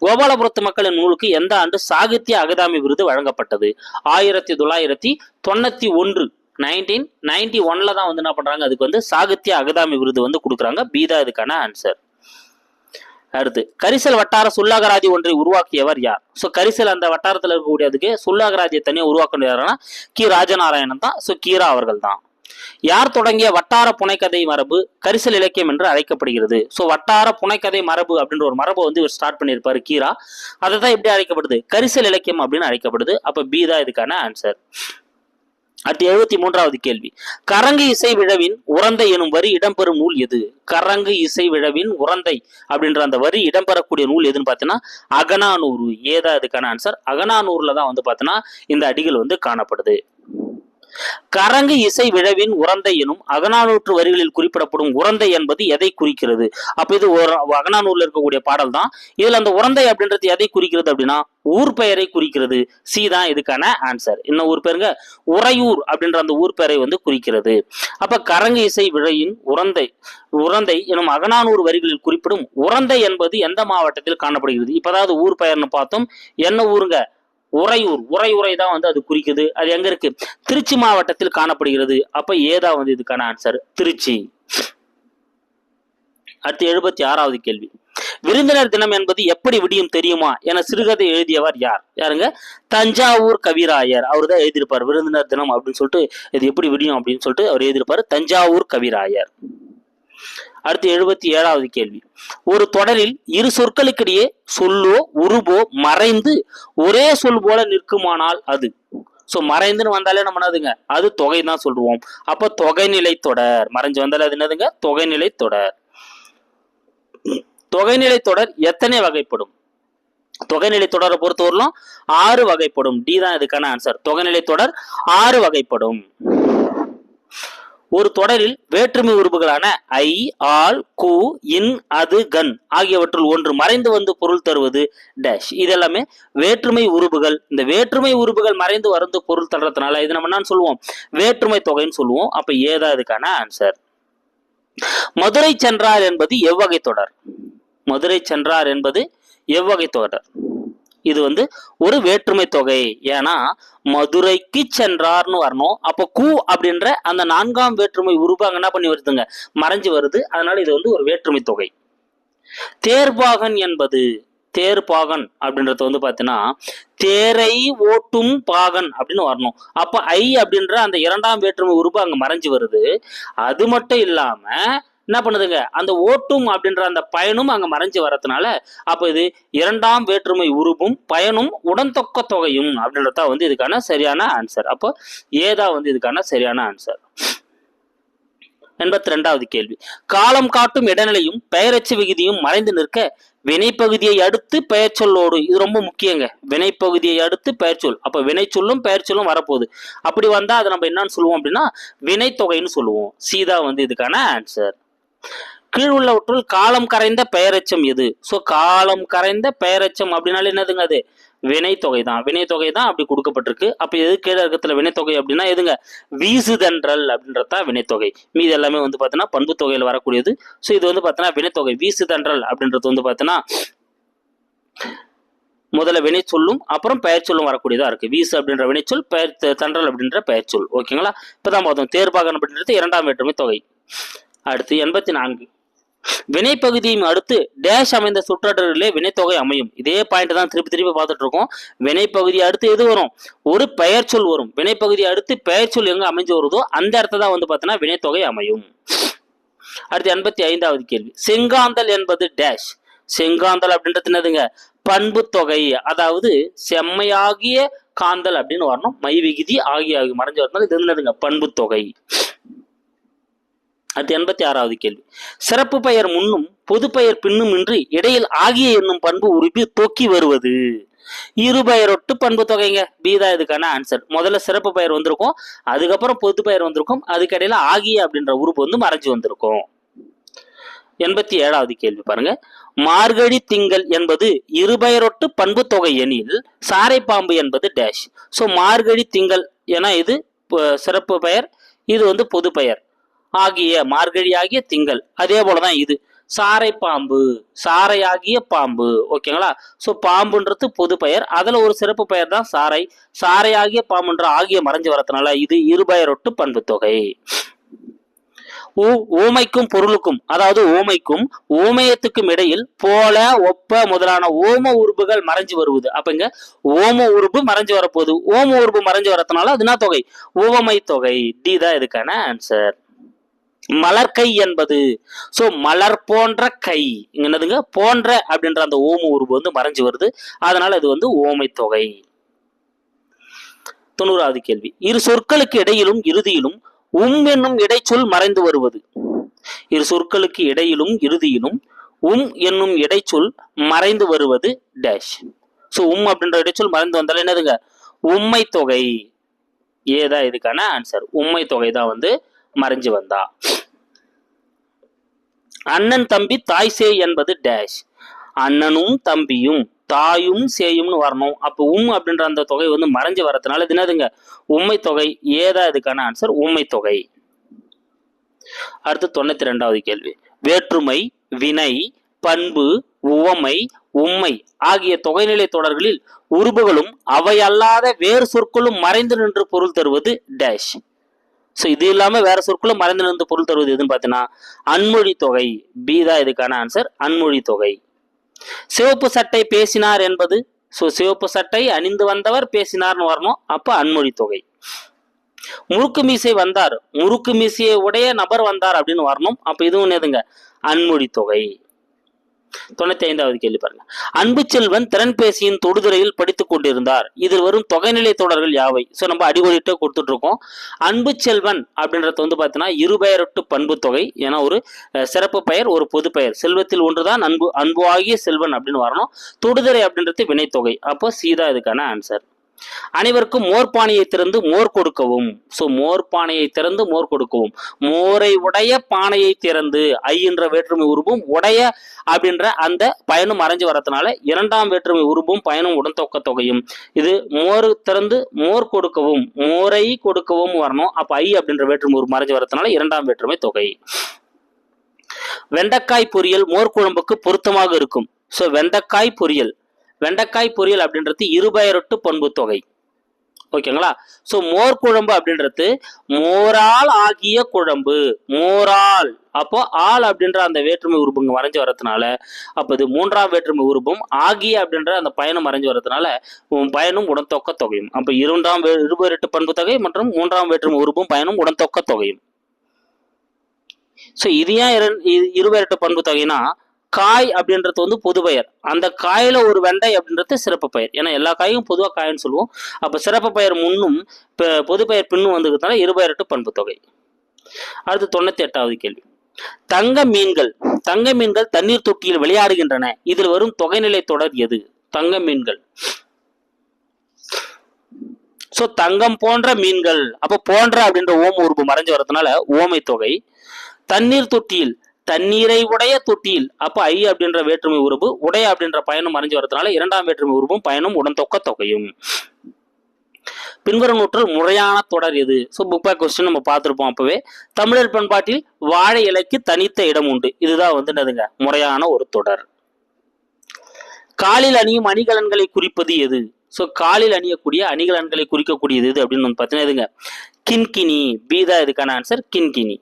S1: கோபாலபுரத்து மக்களின் நூலுக்கு எந்த ஆண்டு சாகித்ய அகாதமி விருது வழங்கப்பட்டது? 1991. 1991 தான் வந்து என்ன பண்றாங்க? அதுக்கு வந்து சாகித்ய அகாதமி விருது வந்து கொடுக்குறாங்க. பீதா இதுக்கான ஆன்சர். அடுத்து, கரிசல் வட்டார சுல்லாகராதி ஒன்றை உருவாக்கியவர் யார்? சோ கரிசல் அந்த வட்டாரத்தில் இருக்கக்கூடியதுக்கு சுல்லாகராதியை தனியாக உருவாக்கணும் யாருன்னா கி ராஜநாராயணன் தான். சோ கீரா அவர்கள் தான். யார் தொடங்கிய வட்டார புனைக்கதை மரபு கரிசல் இலக்கியம் என்று அழைக்கப்படுகிறது? சோ வட்டார புனைக்கதை மரபு அப்படின்ற ஒரு மரபை வந்து இவர் ஸ்டார்ட் பண்ணியிருப்பாரு கீரா. அதை தான் எப்படி அழைக்கப்படுது? கரிசல் இலக்கியம் அப்படின்னு அழைக்கப்படுது. அப்ப பி தான் இதுக்கான ஆன்சர். அடுத்து 73வது கேள்வி, கரங்கு இசை விழவின் உரந்தை எனும் வரி இடம்பெறும் நூல் எது? கரங்கு இசை விழவின் உரந்தை அப்படின்ற அந்த வரி இடம்பெறக்கூடிய நூல் எதுன்னு பார்த்தீங்கன்னா அகனானூறு. ஏதா இதுக்கான ஆன்சர். அகனானூர்ல தான் வந்து பார்த்தீங்கன்னா இந்த அடிகள் வந்து காணப்படுது. கரங்கு இசை விழவின் உரந்தை எனும் அகநானூற்று வரிகளில் குறிப்பிடப்படும் உரந்தை என்பது எதை குறிக்கிறது? அப்ப இது ஒரு அகநானூர்ல இருக்கக்கூடிய பாடல் தான். இதுல அந்த உரந்தை அப்படின்றது எதை குறிக்கிறது அப்படின்னா ஊர் பெயரை குறிக்கிறது. சி தான் இதுக்கான ஆன்சர். என்ன ஊர் பேருங்க? உறையூர் அப்படின்ற அந்த ஊர் பெயரை வந்து குறிக்கிறது. அப்ப கரங்கு இசை விழையின் உரந்தை உரந்தை எனும் அகநானூறு வரிகளில் குறிப்பிடும் உரந்தை என்பது எந்த மாவட்டத்தில் காணப்படுகிறது? இப்பதாவது ஊர் பெயர்னு பார்த்தோம். என்ன ஊருங்க? உறையூர். உரை தான் வந்து அது குறிக்குது. அது எங்க இருக்கு? திருச்சி மாவட்டத்தில் காணப்படுகிறது. அப்ப ஏதா வந்து இதுக்கான ஆன்சர் திருச்சி. அடுத்து 76வது கேள்வி. விருந்தினர் தினம் என்பது எப்படி விடியும் தெரியுமா என சிறுகதை எழுதியவர் யார்? யாருங்க? தஞ்சாவூர் கவிராயர். அவர் தான் எழுதியிருப்பார் விருந்தினர் தினம் அப்படின்னு சொல்லிட்டு இது எப்படி விடியும் அப்படின்னு சொல்லிட்டு அவர் எழுதியிருப்பாரு. தஞ்சாவூர் கவிராயர். அடுத்து 77வது கேள்வி. ஒரு தொடரில் இரு சொற்களுக்கிடையே சொல்லோ உருவோ மறைந்து ஒரே சொல் போல நிற்குமானால் அது மறைந்துன்னு வந்தாலே நம்ம என்னதுங்க? அது தொகை தான் சொல்லுவோம். அப்ப தொகைநிலை தொடர். மறைஞ்சு வந்தாலே அது என்னதுங்க? தொகைநிலை தொடர். தொகைநிலை தொடர் எத்தனை வகைப்படும்? தொகைநிலை தொடரை பொறுத்தவரையிலும் 6 வகைப்படும். டி தான் இதுக்கான ஆன்சர். தொகைநிலை தொடர் 6 வகைப்படும். ஒரு தொடரில் வேற்றுமை உறுப்புகளான ஐ, ஆல், கு, இன், அது, கன் ஆகியவற்றுள் ஒன்று மறைந்து வந்து பொருள் தருவது டேஷ். இதெல்லாமே வேற்றுமை உறுப்புகள். இந்த வேற்றுமை உறுப்புகள் மறைந்து வந்து பொருள் தர்றதுனால இது நம்ம என்ன சொல்லுவோம்? வேற்றுமை தொகைன்னு சொல்லுவோம். அப்ப ஏதா இதுக்கான ஆன்சர். மதுரை சென்றார் என்பது எவ்வகை தொடர்? மதுரை சென்றார் என்பது எவ்வகை தொடர்? இது வந்து ஒரு வேற்றுமை தொகை. ஏன்னா மதுரைக்கு சென்றார்னு வரணும். அப்ப கு அப்படின்ற அந்த 4ஆம் வேற்றுமை உருவம் அங்க என்ன பண்ணி வருதுங்க? மறைஞ்சு வருது. அதனால இது வந்து ஒரு வேற்றுமை தொகை. தேர்பாகன் என்பது தேர்பாகன் அப்படின்றது வந்து பாத்தீங்கன்னா தேரை ஓட்டும் பாகன் அப்படின்னு வரணும். அப்ப ஐ அப்படின்ற அந்த 2ஆம் வேற்றுமை உருவம் அங்க மறைஞ்சு வருது. அது மட்டும் இல்லாம என்ன பண்ணுதுங்க? அந்த ஓட்டும் அப்படின்ற அந்த பயனும் அங்க மறைஞ்சு வரதுனால அப்ப இது 2ஆம் வேற்றுமை உருவும் பயனும் உடன்தொக்க தொகையும் அப்படின்றத வந்து இதுக்கான சரியான ஆன்சர். அப்போ ஏதா வந்து இதுக்கான சரியான ஆன்சர். 82வது கேள்வி. காலம் காட்டும் இடைநிலையும் பெயரச்சு விகுதியும் மறைந்து நிற்க வினைப்பகுதியை அடுத்து பெயர் சொல்லோடு. இது ரொம்ப முக்கியங்க. வினைப்பகுதியை அடுத்து பெயர் சொல். அப்ப வினை சொல்லும் பெயர் சொல்லும் வரப்போகுது. அப்படி வந்தா அதை நம்ம என்னன்னு சொல்லுவோம் அப்படின்னா வினைத்தொகைன்னு சொல்லுவோம். சீதா வந்து இதுக்கான ஆன்சர். கீழ் உள்ளவற்றுள் காலம் கரைந்த பெயரெச்சம் எது? காலம் கரைந்த பெயரெச்சம் அப்படின்னாலே என்னதுங்க? அது வினைத்தொகை தான். வினைத்தொகை தான் அப்படி கொடுக்கப்பட்டிருக்கு. அப்ப எது கீழே இருக்கத்துல வினைத்தொகை அப்படின்னா எதுங்க? வீசுதன்றல் அப்படின்றதான் வினைத்தொகை. மீது எல்லாமே வந்து பாத்தீங்கன்னா பண்பு தொகையில வரக்கூடியது. இது வந்து பாத்தீங்கன்னா வினைத்தொகை. வீசுதன்றல் அப்படின்றது வந்து பாத்தீங்கன்னா முதல்ல வினை சொல்லும் அப்புறம் பெயர் சொல்லும் வரக்கூடியதா இருக்கு. வீசு அப்படின்ற வினைச்சொல், பெயர் தன்றல் அப்படின்ற பெயர் சொல். ஓகேங்களா? இப்பதான் பார்த்தோம் தேர்பாகன் அப்படின்றது 2ஆம் வேற்றுமை தொகை. அடுத்து 84. வினைப்பகுதியும் அடுத்து டேஷ் அமைந்த சுற்றடர்களே வினைத்தொகை அமையும். இதே பாயிண்ட் தான் திருப்பி திருப்பி பார்த்துட்டு இருக்கோம். வினைப்பகுதி அடுத்து எது வரும்? ஒரு பெயர் சொல் வரும். வினைப்பகுதி அடுத்து பெயர் சொல் எங்க அமைஞ்சு வருதோ அந்த இடத்த தான் வந்து பார்த்தீங்கன்னா வினைத்தொகை அமையும். அடுத்து 85வது கேள்வி. செங்காந்தல் என்பது டேஷ். செங்காந்தல் அப்படின்றது என்னதுங்க? பண்பு தொகை. அதாவது செம்மையாகிய காந்தல் அப்படின்னு வரணும். மை விகுதி ஆகிய மறைஞ்சு வரணும். இது என்னதுங்க? பண்பு தொகை. அடுத்து 86வது கேள்வி. சிறப்பு பெயர் முன்னும் பொது பெயர் பின்னும் இன்றி இடையில் ஆகிய என்னும் பண்பு உறுப்பி தொக்கி வருவது இரு பெயரொட்டு பண்பு தொகைங்க. பீதா இதுக்கான ஆன்சர். முதல்ல சிறப்பு பெயர் வந்திருக்கும், அதுக்கப்புறம் பொது பெயர் வந்திருக்கும், அதுக்கு இடையில ஆகிய அப்படின்ற உறுப்பு வந்து மறைஞ்சு வந்திருக்கும். 87வது கேள்வி பாருங்க. மார்கழி திங்கள் என்பது இருபெயரொட்டு பண்பு தொகை எனில் சாரை பாம்பு என்பது டேஷ். மார்கழி திங்கள் என இது சிறப்பு பெயர், இது வந்து பொது பெயர். ஆகிய மார்கழி ஆகிய திங்கள். அதே போலதான் இது சாரை பாம்பு, சாரையாகிய பாம்பு. ஓகேங்களா? பாம்புன்றது பொது பெயர், அதுல ஒரு சிறப்பு பெயர் தான் சாரை. சாரையாகிய பாம்புன்ற ஆகிய மறைஞ்சு வரதுனால இது இருபெயரொட்டு பண்பு தொகை. ஓமைக்கும் பொருளுக்கும், அதாவது ஓமைக்கும் ஓமயத்துக்கும் இடையில் போல ஒப்ப முதலான ஓம உறுப்புகள் மறைஞ்சு வருவது. அப்ப இங்க ஓம உறுப்பு மறைஞ்சு வரப்போகுது. ஓம உறுப்பு மறைஞ்சு வரதுனால அதுனா தொகை? ஓமை தொகை. டி தான் இதுக்கான ஆன்சர். மலர்கை என்பது மலர் போன்ற கை. என்னதுங்க? போன்ற அப்படின்ற அந்த ஓம உறுப்பு வந்து மறைஞ்சு வருது. அதனால இது வந்து ஓமை தொகை. 90வது கேள்வி. இரு சொற்களுக்கு இடையிலும் இறுதியிலும் என்னும் இடைச்சொல் மறைந்து வருவது. இரு சொற்களுக்கு இடையிலும் இறுதியிலும் என்னும் இடைச்சொல் மறைந்து வருவது டேஷ். அப்படின்ற இடைச்சொல் மறைந்து வந்தாலும் என்னதுங்க? உம்மை தொகை. ஏதான் இதுக்கான ஆன்சர். உண்மை தொகை தான் வந்து மறைஞ்சு வந்தா. அண்ணன் தம்பி தாய் சேய் என்பது டேஷ். அண்ணனும் தம்பியும் தாயும் சேயும்னு வரணும். அப்போ அப்படின்ற அந்த தொகை வந்து மறைஞ்சு வரதுனால இது என்னதுங்க, உண்மை தொகை. ஏதா இதுக்கான ஆன்சர் உண்மை தொகை. அடுத்து 92வது கேள்வி. வேற்றுமை, வினை, பண்பு, உவமை, உண்மை ஆகிய தொகைநிலை தொடர்களில் உருபுகளும் அவை அல்லாத வேறு சொற்களும் மறைந்து நின்று பொருள் தருவது டேஷ். ஸோ இது இல்லாம வேற சொற்களும் மறைந்து நின்று பொருள் தருவது எதுன்னு பார்த்தீங்கன்னா அன்மொழி தொகை. பி தான் இதுக்கான ஆன்சர், அன்மொழி தொகை. சிவப்பு சட்டை பேசினார் என்பது, ஸோ சிவப்பு சட்டை அணிந்து வந்தவர் பேசினார்னு வரணும். அப்ப அன்மொழி தொகை. முறுக்கு மீசை வந்தார், முறுக்கு மீசையை உடைய நபர் வந்தார் அப்படின்னு வரணும். அப்ப இதுவும் எதுங்க, அன்மொழி தொகை. 95வது கேள்வி பாருங்க. அன்பு செல்வன் திறன்பேசியின் தொடுதுறையில் படித்துக் கொண்டிருந்தார். இதில் வரும் தொகைநிலை தொடர்கள் யாவை? சோ நம்ம அடிக்கோடிட்டு கொடுத்துட்டு இருக்கோம். அன்பு செல்வன் அப்படின்றது வந்து பாத்தீங்கன்னா இருபெயரொட்டு பண்பு தொகை. ஏன்னா ஒரு சிறப்பு பெயர், ஒரு பொது பெயர். செல்வத்தில் ஒன்றுதான் அன்பு ஆகிய செல்வன் அப்படின்னு வரணும். தொடுதுறை அப்படின்றது வினைத்தொகை. அப்போ சீதா இதுக்கான ஆன்சர். அனைவருக்கும் மோர்பானையை திறந்து மோர் கொடுக்கவும். சோ மோர்பானையை திறந்து மோர் கொடுக்கவும். மோரை உடைய பானையை திறந்து, ஐ என்ற வேற்றுமை உருவும் உடைய அப்படின்ற அந்த பயனும் மறைஞ்சு வரதுனால இரண்டாம் வேற்றுமை உருவும் பயனும் உடன்தொக்க தொகையும். இது மோர் திறந்து மோர் கொடுக்கவும், மோரை கொடுக்கவும் வரணும். அப்ப ஐ அப்படின்ற வேற்றுமை உரு மறைஞ்சு வரதுனால இரண்டாம் வேற்றுமை தொகை. வெண்டைக்காய் பொரியல் மோர் குழம்புக்கு பொருத்தமாக இருக்கும். சோ வெண்டைக்காய் பொரியல், வெண்டைக்காய் பொரியல் அப்படின்றது இருபெயரொட்டு பண்பு தொகை. ஓகேங்களா? சோ மோர் குழம்பு அப்படின்றது மோரால் ஆகிய குழம்பு. மோரால், அப்போ ஆள் அப்படின்ற அந்த வேற்றுமை உருபுங்க மறைஞ்சு வரதுனால அப்ப இது மூன்றாம் வேற்றுமை உருபும் ஆகிய அப்படின்ற அந்த பயணம் மறைஞ்சு வரதுனால பயனும் உடன்தொக்க தொகையும். அப்ப இருபெயரொட்டு பண்பு தொகை மற்றும் மூன்றாம் வேற்றுமை உருபும் பயனும் உடன்தொக்க தொகையும். சோ இது ஏன் இருபெயரொட்டு பண்பு தொகைனா, காய் அப்படின்றது வந்து பொது பெயர், அந்த காயில ஒரு வெண்டை அப்படின்றது சிறப்பு பெயர். ஏன்னா எல்லா காயும் பொதுவாக காயின்னு சொல்லுவோம். அப்ப சிறப்பு பெயர் முன்னும் பொது பெயர் பின்னும் வந்ததுனால இருபெயரொட்டு பண்பு தொகை. அடுத்து 98வது கேள்வி. தங்க மீன்கள், தங்க மீன்கள் தண்ணீர் தொட்டியில் விளையாடுகின்றன. இதில் வரும் தொகைநிலை தொடர் எது? தங்க மீன்கள். சோ தங்கம் போன்ற மீன்கள். அப்ப போன்ற அப்படின்ற ஓம உருபு மறைஞ்சு வரதுனால ஓமை தொகை. தண்ணீர் தொட்டியில், தண்ணீரை உடைய தொட்டியில். அப்ப ஐ அப்படின்ற வேற்றுமை உருபு உடைய அப்படின்ற பயனும் மறைஞ்சு வரதுனால இரண்டாம் வேற்றுமை உருவும் பயனும் உடன்தொக்க தொகையும். பின்வரும் நூற்றில் முறையான தொடர் எது? ஸோ புக் பேக் கொஸ்டின் நம்ம பார்த்துருப்போம். அப்பவே தமிழர் பண்பாட்டில் வாழை இலைக்கு தனித்த இடம் உண்டு. இதுதான் வந்து என்னதுங்க, முறையான ஒரு தொடர். காலில் அணியும் அணிகலன்களை குறிப்பது எது? ஸோ காலில் அணியக்கூடிய அணிகலன்களை குறிக்கக்கூடியது எது அப்படின்னு வந்து பார்த்தீங்கன்னா எதுங்க, கின்கினி. பி தான் இதுக்கான ஆன்சர், கின்கினி.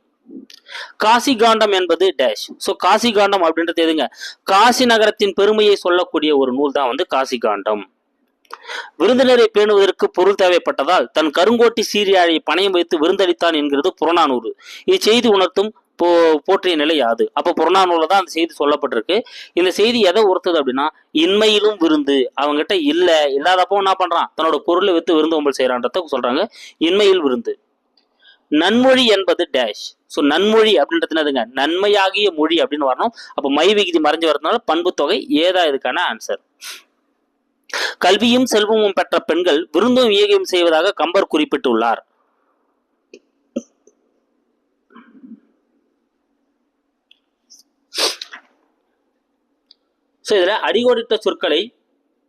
S1: காசி காண்டம் என்பது டேஷ். சோ காசி காண்டம் அப்படின்றது எதுங்க, காசி நகரத்தின் பெருமையை சொல்லக்கூடிய ஒரு நூல் தான் வந்து காசி காண்டம். விருந்தினரை பேணுவதற்கு பொருள் தேவைப்பட்டதால் தன் கருங்கோட்டி சீரியாழை பணயம் வைத்து விருந்தளித்தான் என்கிறது புறநானூறு. இது செய்தி உணர்த்தும் போற்றிய நிலை யாது? அப்ப புறநானூறுல தான் அந்த செய்தி சொல்லப்பட்டிருக்கு. இந்த செய்தி எதை உறுத்துது அப்படின்னா, இன்மையிலும் விருந்து. அவங்ககிட்ட இல்லாதப்போ என்ன பண்றான், தன்னோட பொருளை வித்து விருந்தோம்பல் செய்யறான்றத சொல்றாங்க. இன்மையில் விருந்து. நன்மொழி என்பது டேஷ். ஸோ நன்மொழி அப்படின்றதுங்க நன்மையாகிய மொழி அப்படின்னு வரணும். அப்ப மை விகுதி மறைஞ்சு வரதுனால பண்பு தொகை. ஏதா இதுக்கான ஆன்சர். கல்வியும் செல்வமும் பெற்ற பெண்கள் விருந்தும் ஈகையும் செய்வதாக கம்பர் குறிப்பிட்டுள்ளார். ஸோ இதுல அடிகோடிட்ட சொற்களை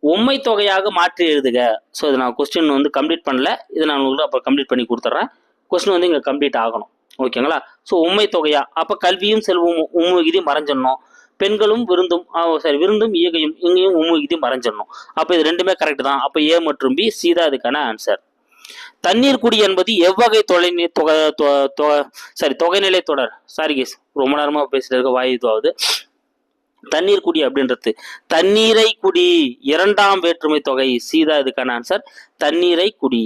S1: உண்மை தொகையாக மாற்றி எழுதுக. ஸோ இதை நான் கொஸ்டின் வந்து கம்ப்ளீட் பண்ணல, இதை நான் உங்களுக்கு அப்புறம் கம்ப்ளீட் பண்ணி கொடுத்துட்றேன். கொஸ்டின் வந்து இங்க கம்ப்ளீட் ஆகணும். ஓகேங்களா? ஸோ உண்மை தொகையா, அப்ப கல்வியும் செல்வமும் உண்மைகிதி மறைஞ்சிடணும். பெண்களும் விருந்தும் விருந்தும் ஈகையும் இங்கேயும் உண்மைகிதி மறைஞ்சிடணும். அப்ப இது ரெண்டுமே கரெக்ட் தான். அப்ப ஏ மற்றும் பி, சீதா இதுக்கான ஆன்சர். தண்ணீர் குடி என்பது எவ்வகை தொகைநிலை தொடர்? சாரி கேஸ், ரொம்ப நேரமா பேசிட்டு இருக்க வாய் இதுவாகுது. தண்ணீர் குடி அப்படின்றது தண்ணீரை குடி, இரண்டாம் வேற்றுமை தொகை. சீதா இதுக்கான ஆன்சர், தண்ணீரை குடி.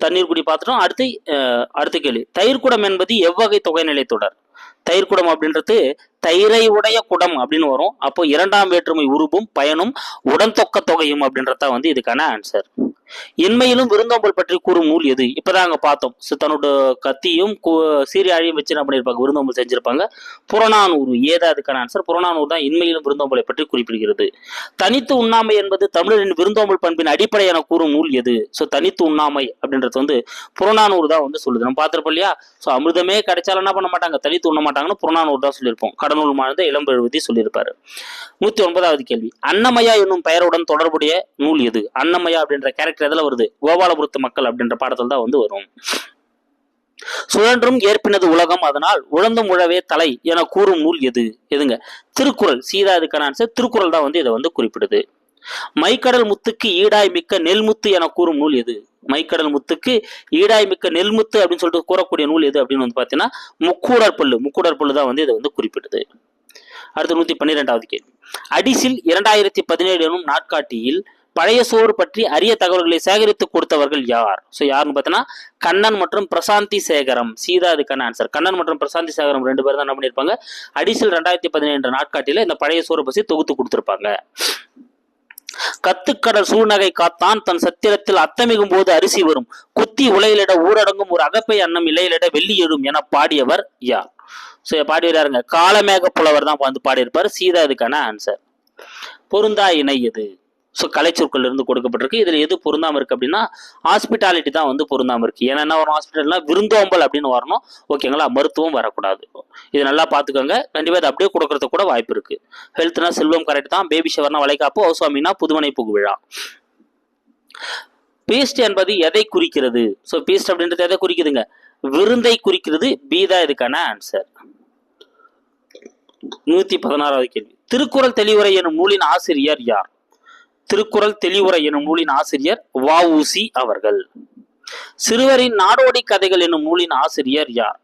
S1: தண்ணீர் குடி பார்த்துட்டோம். அடுத்த கேள்வி. தயிர்குடம் என்பது எவ்வகை தொகைநிலை தொடர்? தயிர்குடம் அப்படின்றது தயிரை உடைய குடம் அப்படின்னு வரும். அப்போ இரண்டாம் வேற்றுமை உருவும் பயனும் உடன்தொக்க தொகையும் அப்படின்றத வந்து இதுக்கான ஆன்சர். இன்மையிலும் விருந்தோம்பல் பற்றி கூறும் நூல் எது? இப்பதான் அங்க பார்த்தோம். தன்னோட கத்தியும் சீரியாழியும் வச்சு என்ன பண்ணியிருப்பாங்க, விருந்தோம்பல் செஞ்சிருப்பாங்க. புறநானூறு. ஏதா அதுக்கான ஆன்சர் புறநானூறு தான் இன்மையிலும் விருந்தோம்பலை பற்றி குறிப்பிடுகிறது. தனித்து உண்ணாமை என்பது தமிழரின் விருந்தோம்பல் பண்பின் அடிப்படை என கூறும் நூல் எது? தனித்து உண்ணாமை அப்படின்றது வந்து புறநானூறு தான் வந்து சொல்லுது. நம்ம பார்த்திருப்போம் இல்லையா? அமிர்தமே கிடைச்சாலும் என்ன பண்ண மாட்டாங்க, தனித்து உண்ண மாட்டாங்கன்னு புறநானூறு தான் சொல்லியிருப்போம். கடனூல் மாழ்ந்த இளம்பெழுதி சொல்லியிருப்பாரு. 109வது கேள்வி. அன்னமயா என்னும் பெயருடன் தொடர்புடைய நூல் எது? அன்னமயா அப்படின்ற கேரக்டர் எதுல வருது? கோபாலபுரத்து மக்கள் அப்படின்ற பாடத்தில் தான் வந்து வரும். சுழன்றும் ஏற்பினது உலகம், அதனால் உழந்தும் உழவே தலை என கூறும் நூல் எது? எதுங்க? திருக்குறள். சீதா இதுக்கான ஆன்சர் திருக்குறள் தான் வந்து இதை வந்து குறிப்பிடுது. மைக்கடல் முத்துக்கு ஈடாய் மிக்க நெல்முத்து என கூறும் நூல் எது? மைக்கடல் முத்துக்கு ஈடாய் மிக்க நெல்முத்து அப்படின்னு சொல்லிட்டு கூறக்கூடிய நூல் எது அப்படின்னு வந்து பாத்தீங்கன்னா முக்கூடற்பள்ளு. முக்கூடற்பள்ளு தான் வந்து இதை வந்து குறிப்பிடுது. அடுத்து 112வது கேள்வி. அடிசில் 2017 எனும் நாட்காட்டியில் பழைய சோறு பற்றி அரிய தகவல்களை சேகரித்து கொடுத்தவர்கள் யார்? யாருன்னு பார்த்தீங்கன்னா கண்ணன் மற்றும் பிரசாந்தி சேகரம். சீதா இதுக்கான ஆன்சர். கண்ணன் மற்றும் பிரசாந்தி சேகரம் 2 பேர் தான் என்ன பண்ணியிருப்பாங்க, அடிசில் 2017 நாட்காட்டியில இந்த பழைய சோறு பற்றி தொகுத்து கொடுத்திருப்பாங்க. கத்துக்கடல் சூழ்நகை காத்தான் தன் சத்திரத்தில் அத்தமிகும் போது அரிசி வரும், குத்தி உலையிலிட ஊரடங்கும் ஒரு அகப்பை அன்னம் இலையிலிட வெள்ளி எழும் என பாடியவர் யார்? பாடியிருக்காருங்க, காலமேக புலவர் தான் வந்து பாடியிருப்பார். சீதா இதுக்கான ஆன்சர். பொருந்தா இணை எது? கலைச்சொற்கள் இருந்து கொடுக்கப்பட்டிருக்கு. இதுல எது பொருந்தாம இருக்கு அப்படின்னா ஹாஸ்பிட்டாலிட்டி தான் வந்து பொருந்தாம இருக்கு. ஏன்னா என்ன வரும் ஹாஸ்பிட்டல்னா, விருந்தோம்பல் அப்படின்னு வரணும். ஓகேங்களா? மருத்துவம் வரக்கூடாது. இது நல்லா பாத்துக்கோங்க. கண்டிப்பா இது அப்படியே கொடுக்கறது கூட வாய்ப்பு இருக்கு. ஹெல்த்னா செல்வம் கரெக்ட் தான். பேபி ஷவர்னா வளைகாப்பு, ஹவுஸ்வாமினா புதுமனை புகு விழா. பீஸ்ட் என்பது எதை குறிக்கிறது? பீஸ்ட் அப்படின்றது எதை குறிக்குதுங்க? விருந்தை குறிக்கிறது. பி தான் இதுக்கான ஆன்சர். 116வது கேள்வி. திருக்குறள் தெளிவுரை எனும் நூலின் ஆசிரியர் யார்? திருக்குறள் தெளிவுரை எனும் நூலின் ஆசிரியர் வ.உ.சி. அவர்கள். சிறுவரின் நாடோடி கதைகள் எனும் நூலின் ஆசிரியர் யார்?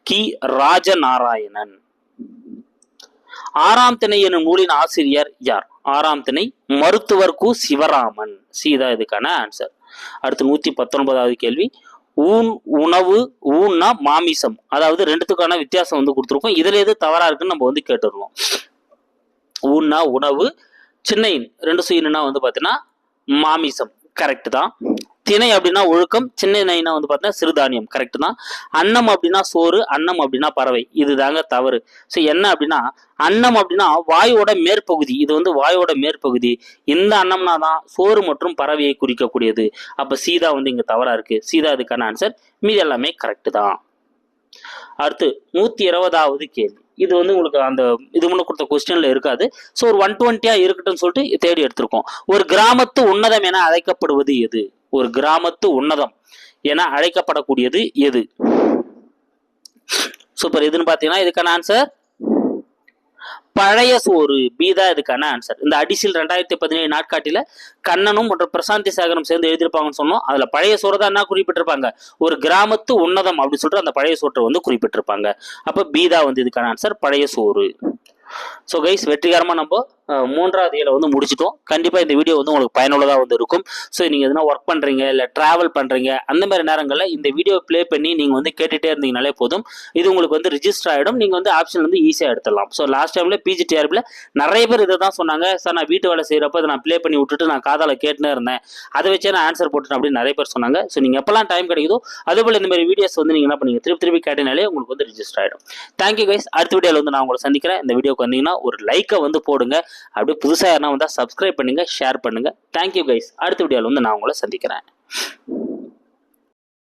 S1: கி. ராஜநாராயணன். ஆறாம் திணை எனும் நூலின் ஆசிரியர் யார்? ஆறாம் திணை மருத்துவர் கு. சிவராமன். சீதா இதுக்கான ஆன்சர். அடுத்து 119வது கேள்வி. ஊன் உணவு, ஊன்னா மாமிசம், அதாவது ரெண்டுத்துக்கான வித்தியாசம் வந்து கொடுத்துருக்கோம். இதுல எது தவறா இருக்குன்னு நம்ம வந்து கேட்டுருவோம். ஊன்னா உணவு, சின்ன 2 சுயினா வந்து பாத்தீங்கன்னா மாமிசம். கரெக்ட் தான். திணை அப்படின்னா ஒழுக்கம், சின்ன நைனா வந்து பார்த்தீங்கன்னா சிறுதானியம். கரெக்ட் தான். அன்னம் அப்படின்னா சோறு, அன்னம் அப்படின்னா பறவை. இது தாங்க தவறு. என்ன அப்படின்னா அன்னம் அப்படின்னா வாயோட மேற்பகுதி. இது வந்து வாயோட மேற்பகுதி. இந்த அன்னம்னா தான் சோறு மற்றும் பறவையை குறிக்கக்கூடியது. அப்ப சீதா வந்து இங்க தவறா இருக்கு. சீதா இதுக்கான ஆன்சர். மீது எல்லாமே கரெக்ட் தான். அடுத்து 120வது கேள்வி. இது வந்து உங்களுக்கு அந்த இது முன்ன கொடுத்த கொஸ்டின்ல இருக்காது. ஒரு 120 இருக்கட்டும் சொல்லிட்டு தேடி எடுத்திருக்கோம். ஒரு கிராமத்து உன்னதம் என அழைக்கப்படுவது எது? ஒரு கிராமத்து உன்னதம் என அழைக்கப்படக்கூடியது எது? சூப்பர். இதுன்னு பாத்தீங்கன்னா இதுக்கான ஆன்சர் பழைய சோறு. பி தான் இதுக்கான ஆன்சர். இந்த அடிசில் 2017 நாட்காட்டில கண்ணனும் மற்றும் பிரசாந்தி சேகரம் சேர்ந்து எழுதியிருப்பாங்கன்னு சொன்னோம். அதுல பழைய சோறு தான் என்ன குறிப்பிட்டிருப்பாங்க, ஒரு கிராமத்து உன்னதம் அப்படின்னு சொல்லிட்டு அந்த பழைய சோற்றை வந்து குறிப்பிட்டிருப்பாங்க. அப்ப பி தான் வந்து இதுக்கான ஆன்சர், பழைய சோறு. கைஸ், வெற்றிகரமா நம்ம 3வது இயலை வந்து முடிச்சிட்டோம். கண்டிப்பா இந்த வீடியோ வந்து உங்களுக்கு பயனுள்ளதா வந்து இருக்கும். நீங்க எதுனா ஒர்க் பண்றீங்க, இல்ல டிராவல் பண்றீங்க, அந்த மாதிரி நேரங்கள்ல இந்த வீடியோ பிளே பண்ணி நீங்க வந்து கேட்டுட்டே இருந்தீங்கனாலே போதும். இது உங்களுக்கு வந்து ரிஜிஸ்டர் ஆயிடும். நீங்க வந்து ஆப்ஷன் வந்து ஈஸியா எடுத்துடலாம். லாஸ்ட் டைம்ல பிஜிடிஆர்பில நிறைய பேர் இதை தான் சொன்னாங்க, சார் நான் வீட்டு வேலை செய்யறப்ப அதை நான் பிளே பண்ணி விட்டுட்டு நான் காதால கேட்டுனே இருந்தேன், அதை வச்சே நான் ஆன்சர் போட்டுட்டேன் அப்படின்னு நிறைய பேர் சொன்னாங்க. நீங்க எப்பெல்லாம் டைம் கிடைக்குதோ அதே போல இந்த மாதிரி வீடியோஸ் வந்து நீங்க என்ன பண்ணீங்க, திருப்பி கேட்டனாலே உங்களுக்கு வந்து ரிஜிஸ்டர் ஆயிடும். Thank you guys. அடுத்த வீடியோல வந்து நான் உங்களை சந்திக்கிறேன். இந்த வீடியோக்கு வந்தீங்கன்னா ஒரு லைக்கை வந்து போடுங்க. அப்படியே புதுசாக யாருன்னா வந்தால் சப்ஸ்கிரைப் பண்ணுங்க, ஷேர் பண்ணுங்க. Thank you guys. அடுத்த வீடியோவில் வந்து நான் உங்களை சந்திக்கிறேன்.